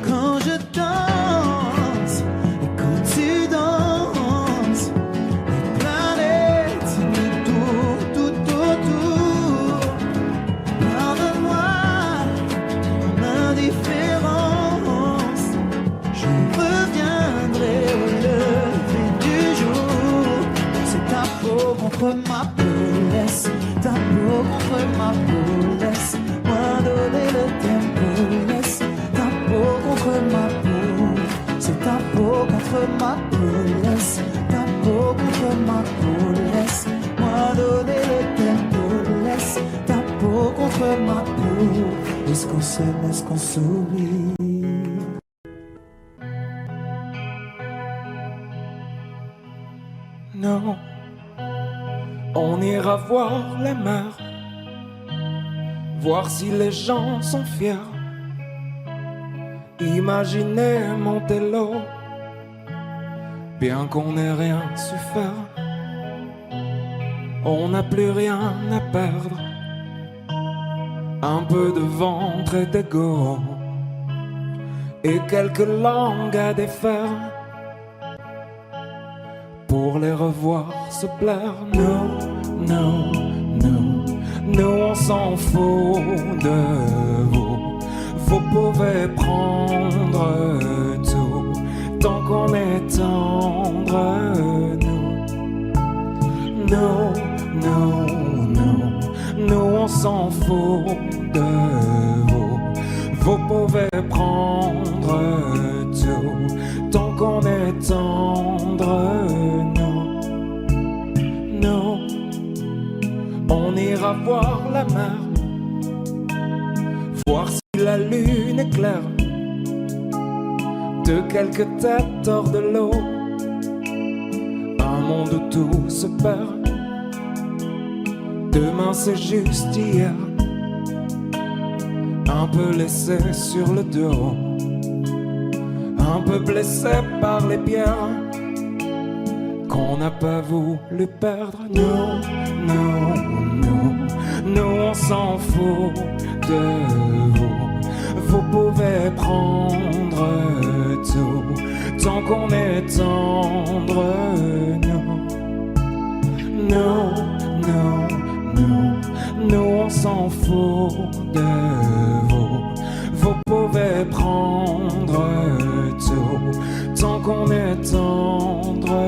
[SPEAKER 5] Quand je danse et quand tu danses, les planètes me tournent tout autour. Pardonne-moi mon indifférence, je reviendrai au lever du jour. C'est ta peau contre ma peau, laisse ta peau contre ma peau, laisse-moi donner le tempo, laisse ta peau contre ma peau, c'est ta peau contre ma peau, laisse ta peau contre ma peau, laisse-moi donner le tempo, laisse ta peau contre ma peau. Est-ce qu'on s'aime, est-ce qu'on s'oublie?
[SPEAKER 6] Non, on ira voir la mer, voir si les gens sont fiers. Imaginez Montello, bien qu'on n'ait rien su faire. On n'a plus rien à perdre, un peu de ventre et d'ego, et quelques langues à défaire, pour les revoir se plaire. Nous, nous, nous, nous on s'en fout de vous. Vous pouvez prendre tout, tant qu'on est tendre. Nous, nous, nous, nous on s'en fout de vous. Vous pouvez prendre tout, tant qu'on est tendre. Nous, on ira voir la mer, voir si la lune est claire, de quelques têtes hors de l'eau, un monde où tout se perd. Demain c'est juste hier, un peu laissé sur le dos, un peu blessé par les pierres qu'on n'a pas voulu perdre. Nous, nous, nous, nous on s'en fout de vous. Vous pouvez prendre tout, tant qu'on est tendre. Nous, nous, nous, nous, nous on s'en fout de vous. Vous pouvez prendre tout, tant qu'on est tendre.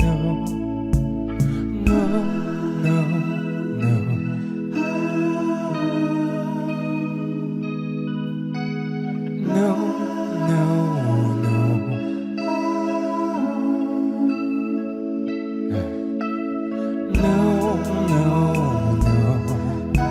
[SPEAKER 6] Nous, nous, nous, nous. No, no, no. No, no, no.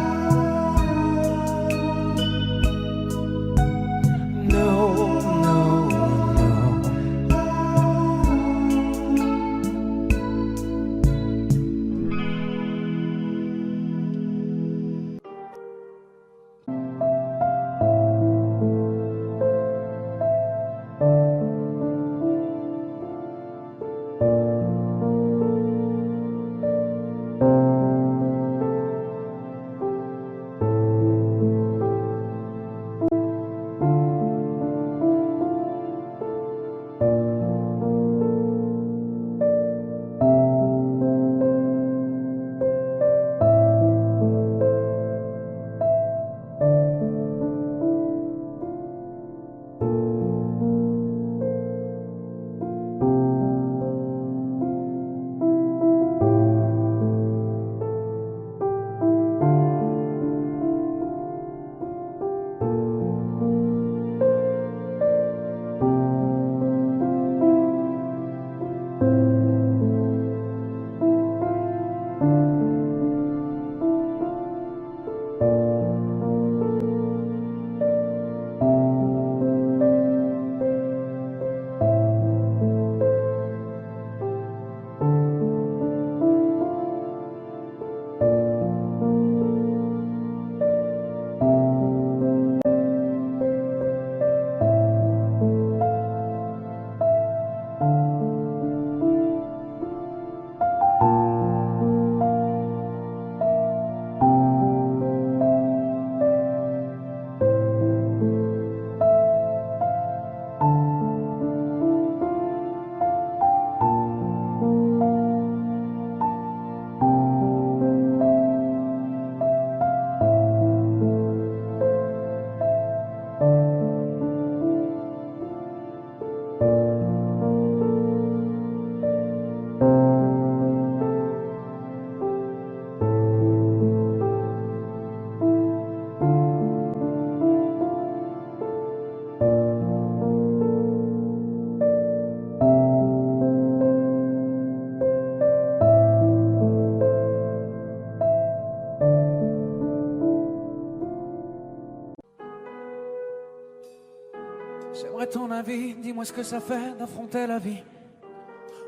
[SPEAKER 5] J'aimerais ton avis, dis-moi ce que ça fait d'affronter la vie.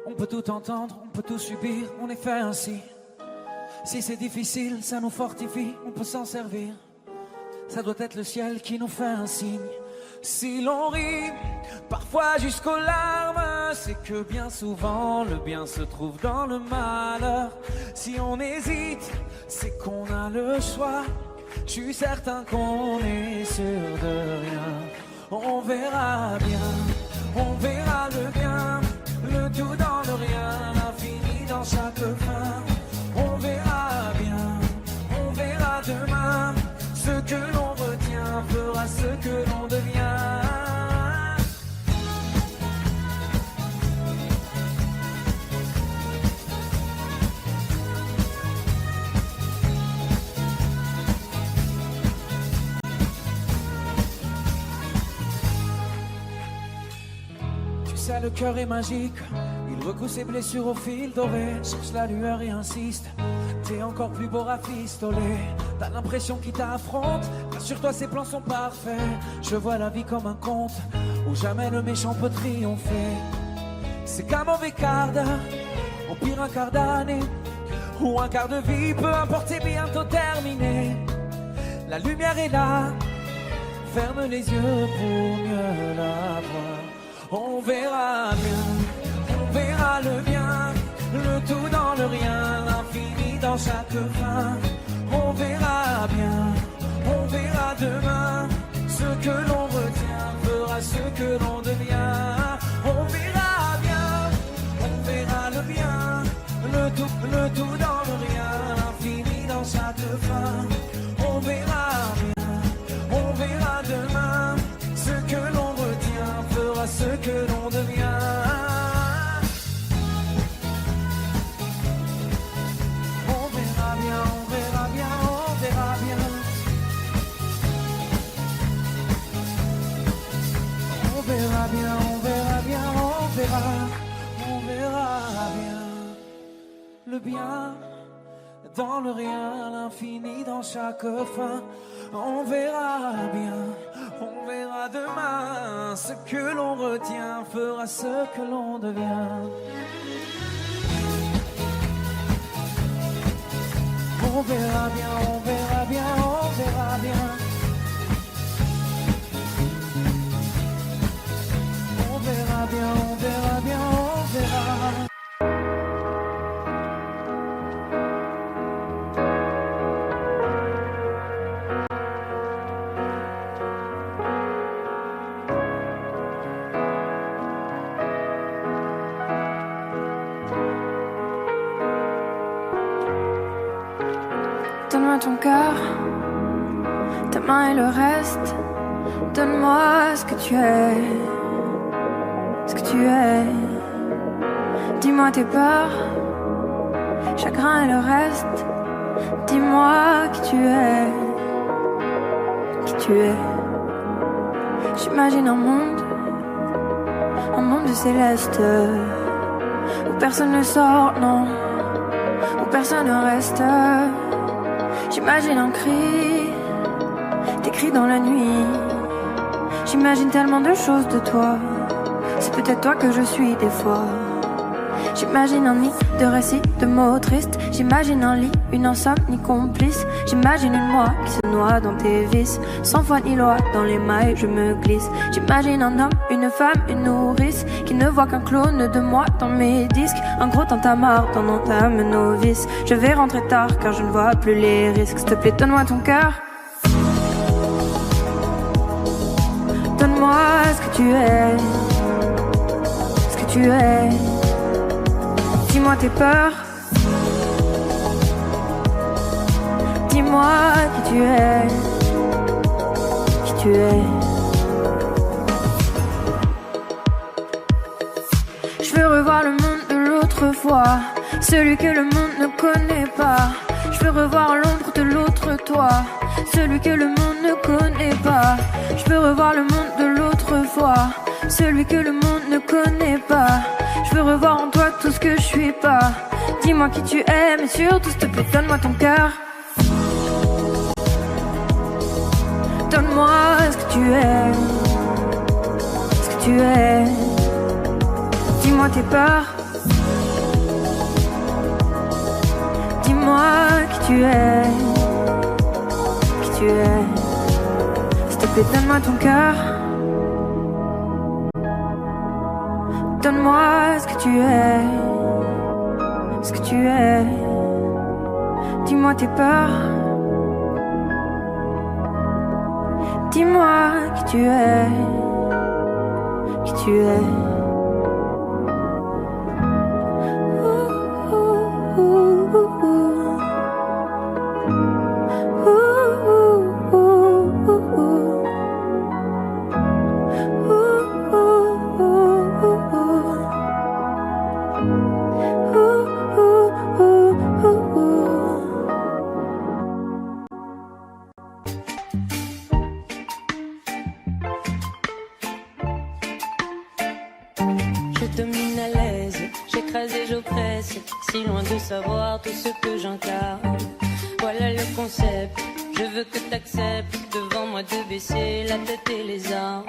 [SPEAKER 5] On peut tout entendre, on peut tout subir, on est fait ainsi. Si c'est difficile, ça nous fortifie, on peut s'en servir. Ça doit être le ciel qui nous fait un signe. Si l'on rit, parfois jusqu'aux larmes, c'est que bien souvent le bien se trouve dans le malheur. Si on hésite, c'est qu'on a le choix. Je suis certain qu'on est sûr de rien. On verra bien, on verra le bien, le tout dans le rien, l'infini dans chaque fin. On verra bien, on verra demain. Ce que l'on retient fera ce que l'on devient. Tu sais, le cœur est magique. Il recoue ses blessures au fil doré. Cherche la lueur et insiste. T'es encore plus beau rafistoler. T'as l'impression qu'il t'affronte. Rassure-toi, ses plans sont parfaits. Je vois la vie comme un conte où jamais le méchant peut triompher. C'est qu'un mauvais quart d'heure, au pire un quart d'année, ou un quart de vie, peu importe, c'est bientôt terminé. La lumière est là, ferme les yeux pour mieux la voir. On verra bien, on verra le bien, le tout dans le rien, l'infini dans chaque fin. On verra bien, on verra demain. Ce que l'on retient fera ce que l'on devient. On verra bien, on verra le bien, le tout dans le rien, l'infini dans chaque fin. On verra bien, on verra demain. Ce que l'on retient fera ce que l'on devient. On verra bien, on verra bien, on verra bien. On verra bien, on verra bien, on verra bien. Le bien dans le rien, l'infini dans chaque fin. On verra bien, on verra demain. Ce que l'on retient fera ce que l'on devient. On verra bien, on verra bien, on verra bien. On verra bien, on verra bien, on verra.
[SPEAKER 2] Donne-moi ton cœur, ta main et le reste. Donne-moi ce que tu es, ce que tu es. Dis-moi tes peurs, chagrin et le reste. Dis-moi qui tu es, qui tu es. J'imagine un monde céleste, où personne ne sort, non, où personne ne reste. J'imagine un cri, tes cris dans la nuit. J'imagine tellement de choses de toi. C'est peut-être toi que je suis des fois. J'imagine un nid de récits, de mots tristes. J'imagine un lit, une insomnie complice. J'imagine une moi qui se noie dans tes vices. Sans foi ni loi, dans les mailles je me glisse. J'imagine un homme, une femme, une nourrice qui ne voit qu'un clone de moi dans mes disques. Un gros tintamarre dans mon âme novice. Je vais rentrer tard car je ne vois plus les risques. S'il te plaît, donne-moi ton cœur. Donne-moi ce que tu es, ce que tu es. Dis-moi tes peurs. Dis-moi qui tu es, qui tu es. Je veux revoir le monde de l'autre fois, celui que le monde ne connaît pas. Je veux revoir l'ombre de l'autre toi, celui que le monde ne connaît pas. Je veux revoir le monde de l'autre fois, celui que le monde ne connaît pas. Je veux revoir en toi tout ce que je suis pas. Dis-moi qui tu es, mais surtout s'il te plaît, donne-moi ton cœur. Donne-moi ce que tu es,
[SPEAKER 7] tu es. Dis-moi tes peurs. Dis-moi qui tu es. Qui tu es. S'il te plaît, donne-moi ton cœur. Donne-moi ce que tu es. Ce que tu es. Dis-moi tes peurs. Dis-moi qui tu es. Qui tu es.
[SPEAKER 8] Si loin de savoir tout ce que j'incarne. Voilà le concept, je veux que t'acceptes devant moi de baisser la tête et les armes.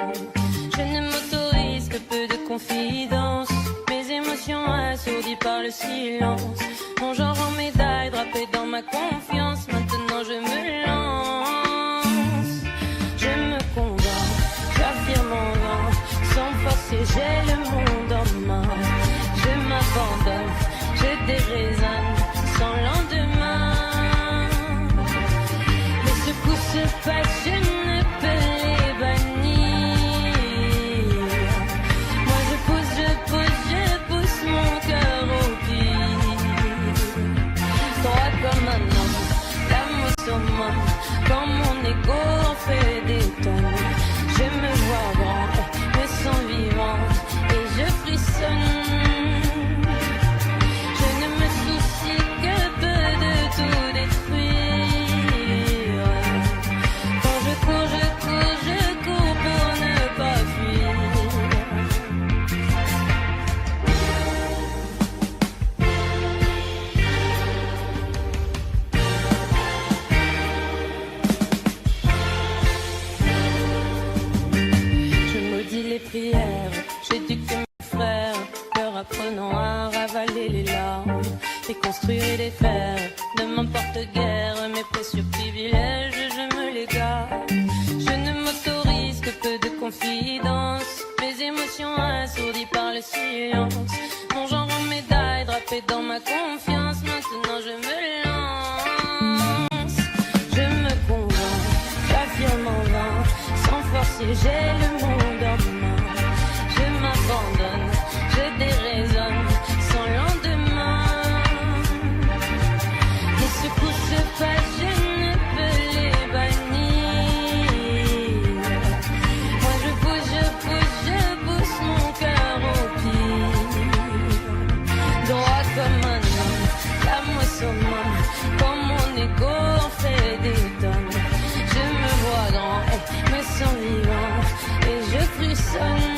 [SPEAKER 8] Je ne m'autorise que peu de confidence, mes émotions assourdies par le silence. Mon genre en médaille drapé dans ma confiance, maintenant je me lance. Je me condamne, j'affirme en vain, sans forcer j'ai le monde en main. Je m'abandonne, je déraisonne sans lendemain. Les secousses se passent, je ne peux les bannir. Moi je pousse mon cœur au pire. Droit comme un homme, l'âme au summum, quand mon ego en fait des tonnes. Je me vois grand, me sens vivant et je frissonne. J'éduque mes frères, leur apprenant à ravaler les larmes et construire et défaire. Ne m'importe guère mes précieux privilèges, je me les garde. Je ne m'autorise que peu de confidence, mes émotions assourdies par le silence. Mon genre en médaille drapé dans ma confiance, maintenant je me lance. Je me convainc, j'affirme en vain, sans forcer j'ai le monde en main. Je m'abandonne, je déraisonne sans lendemain. Les secousses se passent, je ne peux les bannir. Moi je pousse mon cœur au pire. Droit comme un homme, l'âme au summum, quand mon ego en fait des tonnes. Je me vois grand, me sens vivant et je frissonne.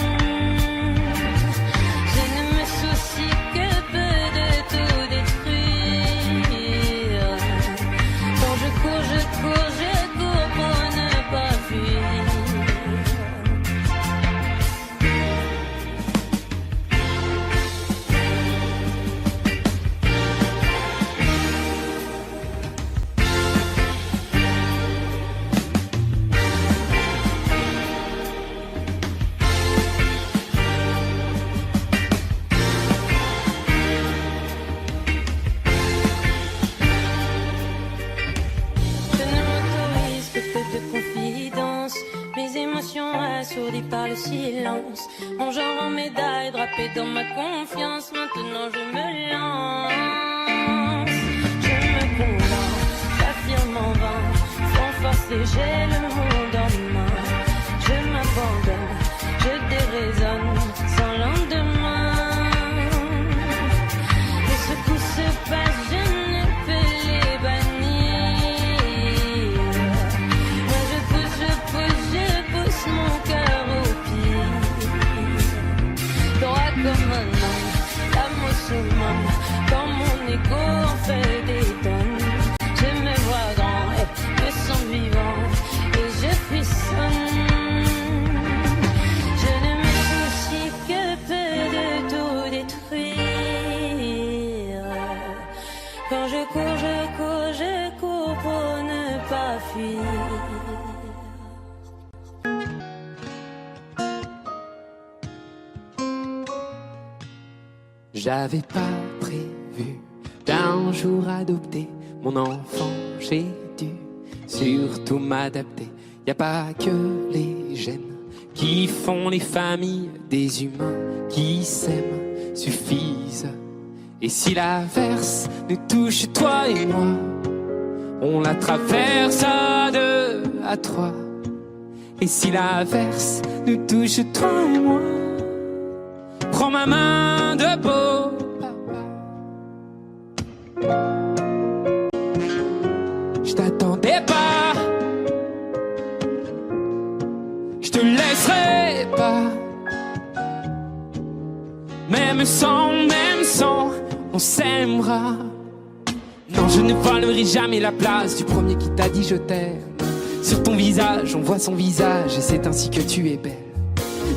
[SPEAKER 8] Assourdi par le silence, mon genre en médaille drapé dans ma confiance, maintenant je me lance. Je me condamne, j'affirme en vain, sans forcer j'ai le monde en main. Je m'abandonne, je déraisonne sans lendemain. Les secousses se passent, je ne peux les bannir. Moi je pousse mon cœur au pire. Droit comme un homme, l'âme au summum, quand mon ego en fait des tonnes. Je me vois grand, me sens vivant et je fuis.
[SPEAKER 6] J'avais pas prévu d'un jour adopter mon enfant, j'ai dû surtout m'adapter. Y a pas que les gènes qui font les familles, des humains qui s'aiment suffisent. Et si l'averse nous touche, toi et moi, on la traverse à 2, à 3. Et si l'averse nous touche, toi et moi, prends ma main de beau papa. Je t'attendais pas, je te laisserai pas. Même sans, on s'aimera. Non, je ne volerai jamais la place du premier qui t'a dit je t'aime. Sur ton visage, on voit son visage et c'est ainsi que tu es belle.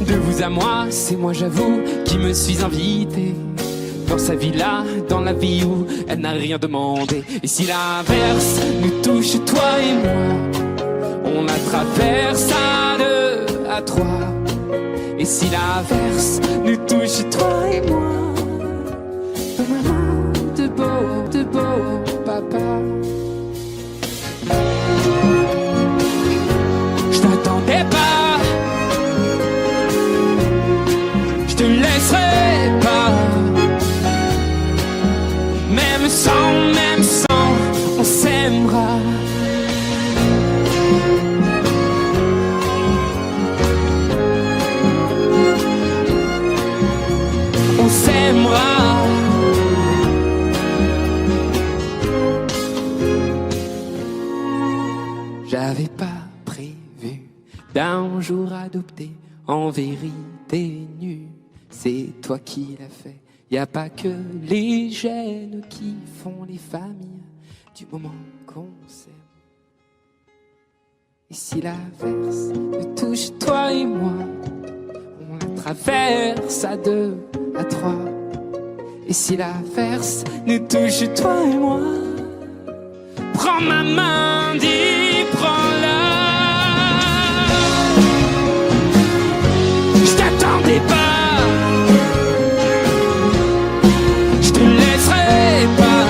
[SPEAKER 6] De vous à moi, c'est moi j'avoue qui me suis invité dans sa villa, dans la vie où elle n'a rien demandé. Et si l'averse nous touche, toi et moi, on la traverse à 2, à 3. Et si l'averse nous touche, toi et moi, de beau papa. Je t'attendais pas, je te laisserai pas. Même sans, on s'aimera. On s'aimera. J'avais pas prévu d'un jour adopter, en vérité nu. C'est toi qui l'as fait. Y a pas que les gènes qui font les familles du moment qu'on s'aime. Et si l'averse nous touche, toi et moi, on la traverse à 2, à 3. Et si l'averse nous touche, toi et moi, prends ma main, dis, prends-la. Je t'attendais pas, je te laisserai pas.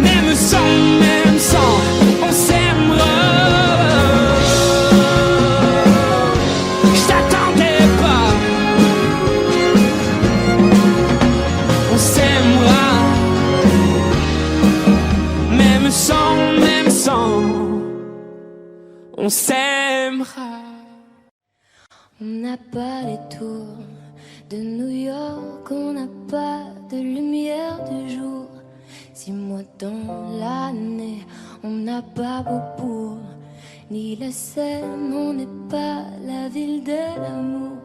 [SPEAKER 6] Même sans, on s'aimera. Je t'attendais pas, on s'aimera. Même sans, on s'aimera.
[SPEAKER 2] On n'a pas les tours de New York, on n'a pas de lumière du jour. 6 mois dans l'année, on n'a pas Beaubourg, ni la Seine, on n'est pas la ville de l'amour.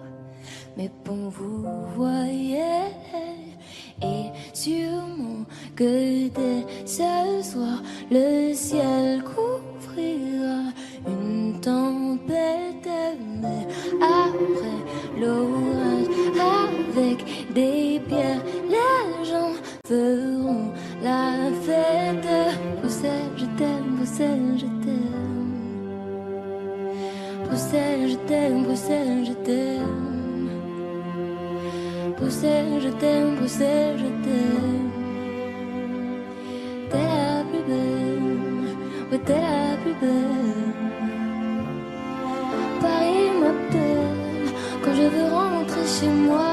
[SPEAKER 2] Mais bon, vous voyez, et sûrement que dès ce soir, le ciel couvrira une tempête, mais après l'orage, avec des pierres, les gens feront la fête. Bruxelles, je t'aime, Bruxelles, je t'aime. Bruxelles, je t'aime, Bruxelles, je t'aime. Bruxelles, je t'aime, Bruxelles, je t'aime. T'es la plus belle, ouais t'es la plus belle. Paris m'appelle quand je veux rentrer chez moi.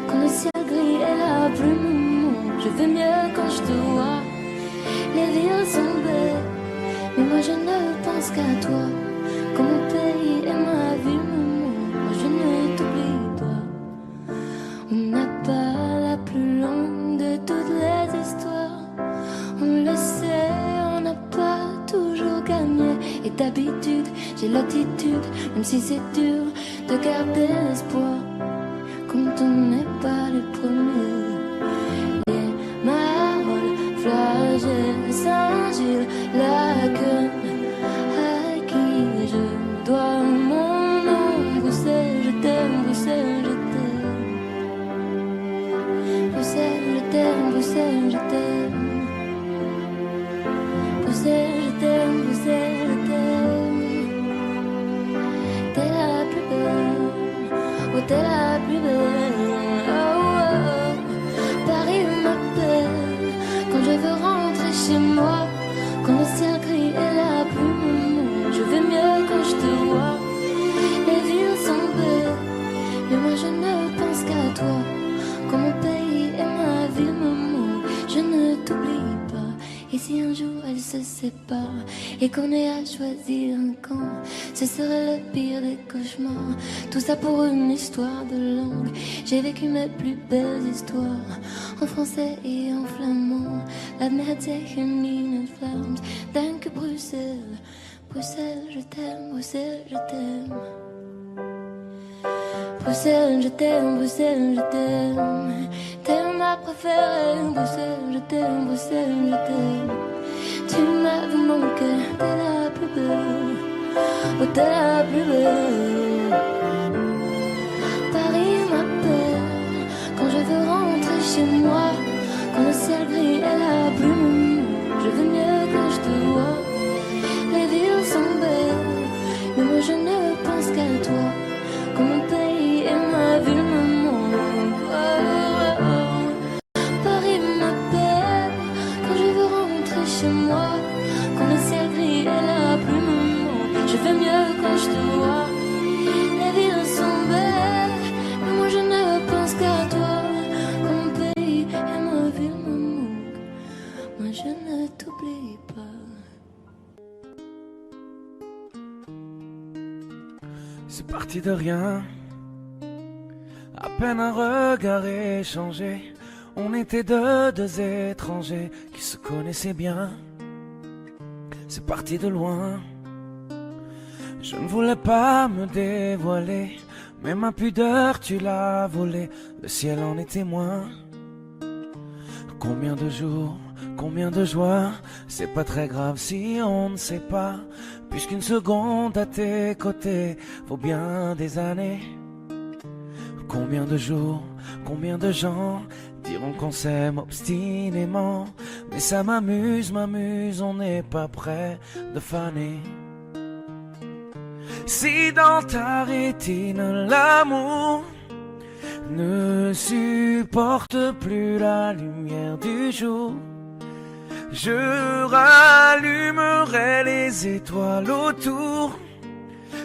[SPEAKER 2] Quand le ciel gris est la plume, je vais mieux quand je te vois. Les villes sont belles, mais moi je ne pense qu'à toi. Quand mon pays et ma vie me manquent, moi je ne t'oublie pas. On n'a pas la plus longue de toutes les histoires. On le sait, on n'a pas toujours gagné. Et d'habitude, j'ai l'attitude, même si c'est dur, de garder l'espoir. Quand on n'est pas les premiers. Les marolles, flagelles, Saint-Gilles, la queue, à qui je dois mon nom. Bruxelles, je t'aime, Bruxelles, je t'aime. Bruxelles, je t'aime, Bruxelles, je t'aime. Bruxelles, je t'aime, Bruxelles, je t'aime. T'es la plus belle, oh t'es la plus belle, oh. chez moi. Quand le ciel gris et la pluie, je vais mieux quand je te vois. Les villes sont belles, mais moi je ne pense qu'à toi. Quand mon pays et ma ville me manquent, je ne t'oublie pas. Et si un jour elles se séparent et qu'on ait à choisir un camp, ce serait le pire des cauchemars. Tout ça pour une histoire de langue. J'ai vécu mes plus belles histoires en français et en flamand. La mer tegen mine vlaams. Dank Bruxelles, Bruxelles je t'aime, Bruxelles je t'aime. Bruxelles je t'aime, Bruxelles je t'aime. T'es ma préférée, Bruxelles je t'aime, Bruxelles je t'aime. Tu m'as vu manquer, t'es la plus belle, oh t'es la plus belle. Paris m'appelle quand je veux rentrer chez moi. Quand le ciel gris et la pluie, je veux mieux quand je te vois. Les villes sont belles, mais moi je ne pense qu'à toi. Quand mon pays et ma ville me manquent, oh, oh, oh. Paris m'appelle quand je veux rentrer chez moi. Quand le ciel gris et la pluie me manquent, je vais mieux quand je te vois. Les villes sont belles, mais moi je ne pense qu'à toi. Quand mon pays et ma ville me manquent, moi je ne t'oublie pas.
[SPEAKER 5] C'est parti de rien, à peine un regard échangé. On était deux étrangers qui se connaissaient bien. C'est parti de loin, je ne voulais pas me dévoiler, mais ma pudeur tu l'as volée, le ciel en est témoin. Combien de jours, combien de joies, c'est pas très grave si on ne sait pas, puisqu'une seconde à tes côtés vaut bien des années. Combien de jours, combien de gens diront qu'on s'aime obstinément, mais ça m'amuse, on n'est pas prêt de faner. Si dans ta rétine l'amour ne supporte plus la lumière du jour, je rallumerai les étoiles autour.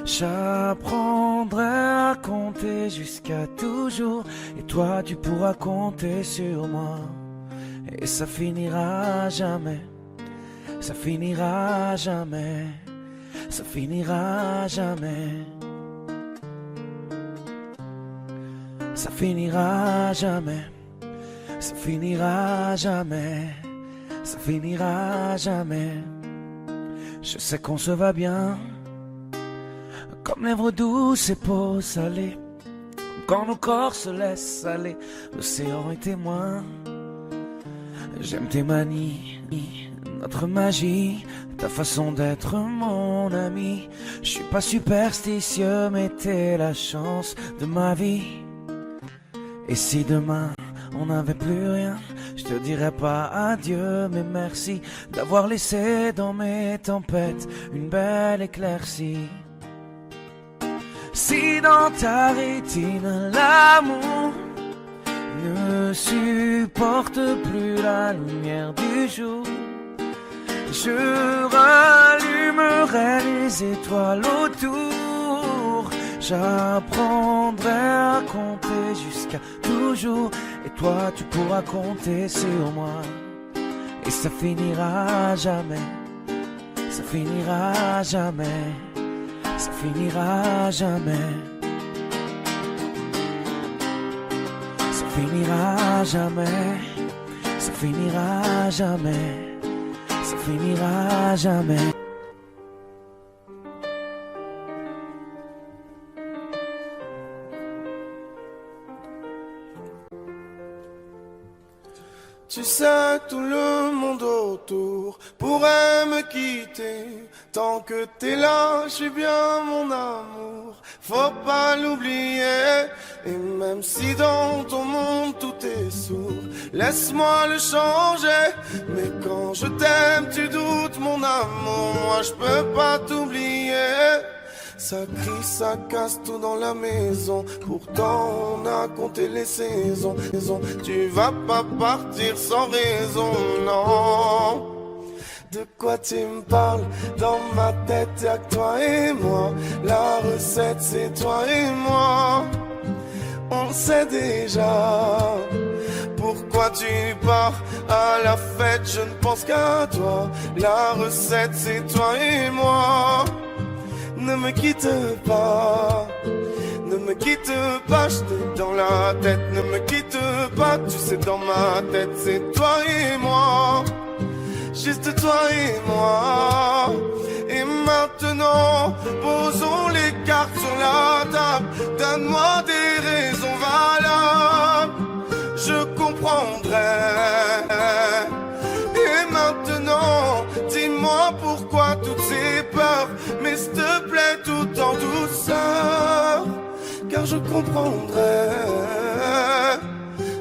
[SPEAKER 5] J'apprendrai à compter jusqu'à toujours, et toi tu pourras compter sur moi. Et ça finira jamais, ça finira jamais, ça finira jamais. Ça finira jamais, ça finira jamais, ça finira jamais. Je sais qu'on se va bien, comme lèvres douces et peau salée, quand nos corps se laissent aller, l'océan est témoin. J'aime tes manies, notre magie, ta façon d'être mon ami. Je suis pas superstitieux, mais t'es la chance de ma vie. Et si demain on n'avait plus rien, je te dirais pas adieu, mais merci d'avoir laissé dans mes tempêtes une belle éclaircie. Si dans ta rétine l'amour ne supporte plus la lumière du jour, je rallumerai les étoiles autour. J'apprendrai à compter jusqu'à toujours, et toi tu pourras compter sur moi. Et ça finira jamais, ça finira jamais, ça finira jamais, ça finira jamais, ça finira jamais, ça finira jamais.
[SPEAKER 1] Tu sais, tout le monde autour pourrait me quitter. Tant que t'es là, je suis bien mon amour, faut pas l'oublier. Et même si dans ton monde tout est sourd, laisse-moi le changer. Mais quand je t'aime, tu doutes mon amour, moi je peux pas t'oublier. Ça crie, ça casse tout dans la maison. Pourtant on a compté les saisons. Tu vas pas partir sans raison, non. De quoi tu me parles? Dans ma tête y'a que toi et moi. La recette c'est toi et moi. On sait déjà. Pourquoi tu pars à la fête? Je ne pense qu'à toi. La recette c'est toi et moi. Ne me quitte pas. Ne me quitte pas, je t'ai dans la tête. Ne me quitte pas, tu sais dans ma tête c'est toi et moi. Juste toi et moi. Et maintenant, posons les cartes sur la table. Donne-moi des raisons valables, je comprendrai. Et maintenant, dis-moi pourquoi toutes ces peurs. Mais s'il te plaît, tout en douceur, car je comprendrai.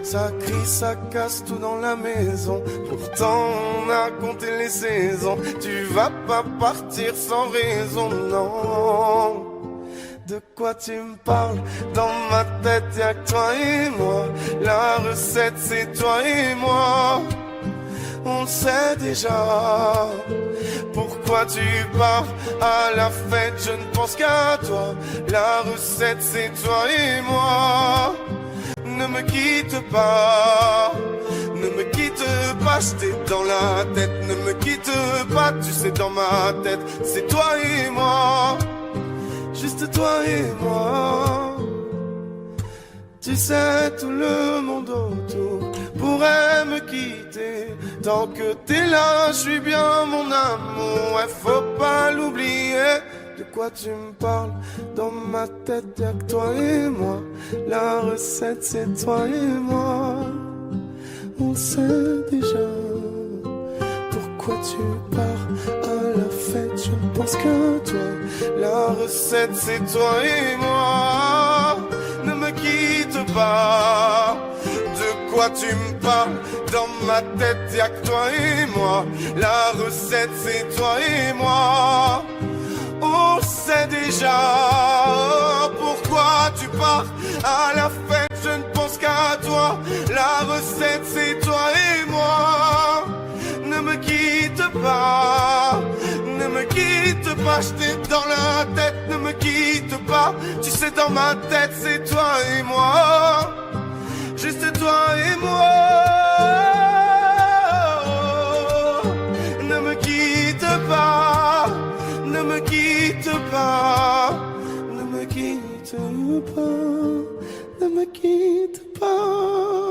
[SPEAKER 1] Ça crie, ça casse tout dans la maison. Pourtant on a compté les saisons. Tu vas pas partir sans raison, non. De quoi tu me parles? Dans ma tête y'a que toi et moi. La recette c'est toi et moi. On le sait déjà. Pourquoi tu pars à la fête? Je ne pense qu'à toi. La recette c'est toi et moi. Ne me quitte pas, ne me quitte pas, je t'ai dans la tête. Ne me quitte pas, tu sais dans ma tête, c'est toi et moi, juste toi et moi. Tu sais tout le monde autour pourrait me quitter. Tant que t'es là, je suis bien mon amour, ouais, faut pas l'oublier. De quoi tu me parles? Dans ma tête y'a que toi et moi. La recette c'est toi et moi. On sait déjà. Pourquoi tu pars à la fête? Je ne pense qu'à toi. La recette c'est toi et moi. Ne me quitte pas. De quoi tu me parles? Dans ma tête y'a que toi et moi. La recette c'est toi et moi. On sait déjà. Pourquoi tu pars à la fête? Je ne pense qu'à toi. La recette c'est toi et moi. Ne me quitte pas, ne me quitte pas, je t'ai dans la tête. Ne me quitte pas, tu sais dans ma tête c'est toi et moi. Juste toi et moi. Ne me quitte pas, ne me quitte pas, ne me quitte pas, ne me quitte pas.